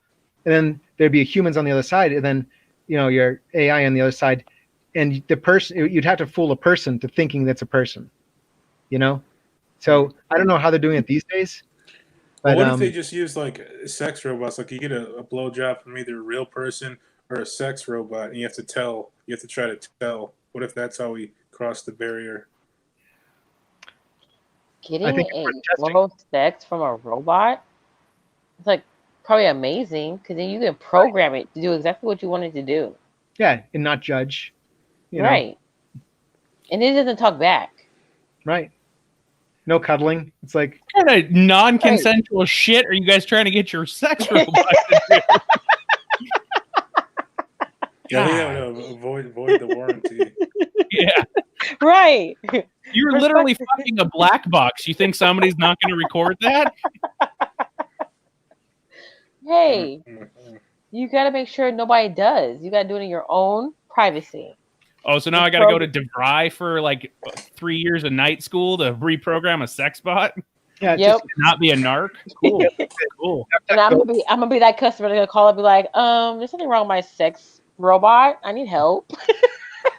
and then there'd be humans on the other side, and then your AI on the other side, and the person, you'd have to fool a person to thinking that's a person. So I don't know how they're doing it these days. But What if they just use like sex robots? Like you get a blowjob from either a real person or a sex robot, and you have to try to tell. What if that's how we cross the barrier? Getting I think a we're testing. oral sex from a robot, it's like probably amazing because then you can program it to do exactly what you want it to do. Yeah, and not judge. Right. And it doesn't talk back. Right. No cuddling. It's like, What kind of non-consensual shit are you guys trying to get your sex robot to do? Yeah, I think that would avoid the warranty. Yeah. Right. You're literally fucking a black box. You think somebody's not going to record that? Hey, Mhm. you got to make sure nobody does. You got to do it in your own privacy. Oh, so now I got to go to DeVry for like 3 years of night school to reprogram a sex bot? yeah, it's Yep. Not be a narc? Cool. Cool. And I'm gonna be that customer that's gonna call and be like, there's something wrong with my sex robot. I need help.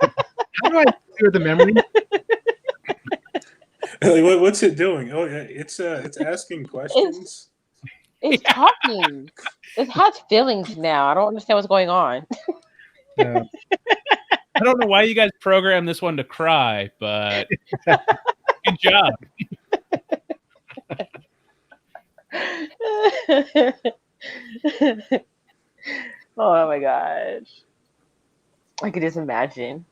how do I clear the memory? Like, what's it doing? Oh, yeah, it's asking questions. It's talking. It has feelings now. I don't understand what's going on. Uh, I don't know why you guys programmed this one to cry, but good job. Oh my gosh. I could just imagine.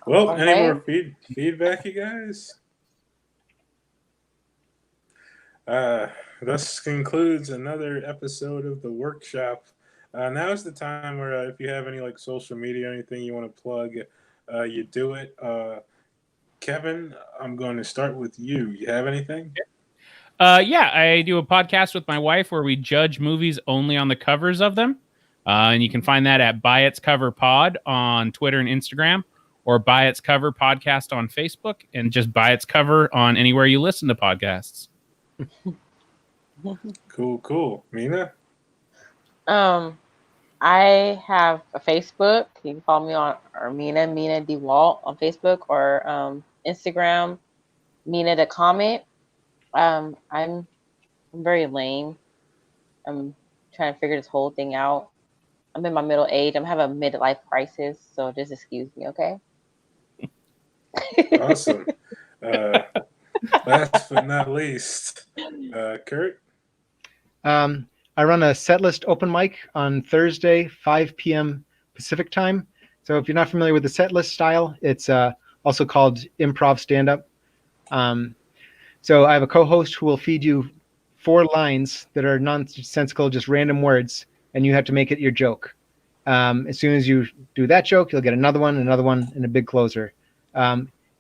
Well, Okay. any more feedback, you guys? Thus concludes another episode of the workshop. Now is the time where if you have any like social media or anything you want to plug, you do it. Kevin, I'm going to start with you. You have anything? Yeah, I do a podcast with my wife where we judge movies only on the covers of them. And you can find that at By Its Cover Pod on Twitter and Instagram, or By Its Cover Podcast on Facebook, and just By Its Cover on anywhere you listen to podcasts. Cool. Mina? I have a Facebook. You can follow me on Mina DeWalt on Facebook, or Instagram, Mina the Comment. I'm very lame. I'm trying to figure this whole thing out. I'm in my middle age. I'm having a midlife crisis, so just excuse me, okay? Awesome. Last but not least, Kurt? I run a setlist open mic on Thursday, 5 p.m. Pacific time. So if you're not familiar with the setlist style, it's also called improv stand-up. So I have a co-host who will feed you 4 lines that are nonsensical, just random words, and you have to make it your joke. As soon as you do that joke, you'll get another one, and a big closer.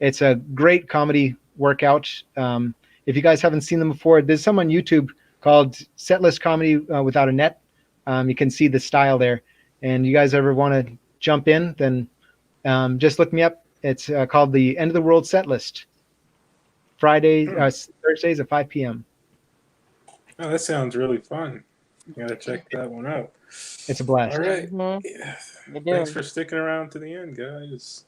It's a great comedy workout. If you guys haven't seen them before, there's some on YouTube called Setlist Comedy Without a Net. You can see the style there. And you guys ever want to jump in, then just look me up. It's called the End of the World Setlist. Thursdays at 5 p.m. Oh, that sounds really fun. You gotta check that one out. It's a blast. All right. Mhm. Yeah. You do. Thanks for sticking around to the end, guys.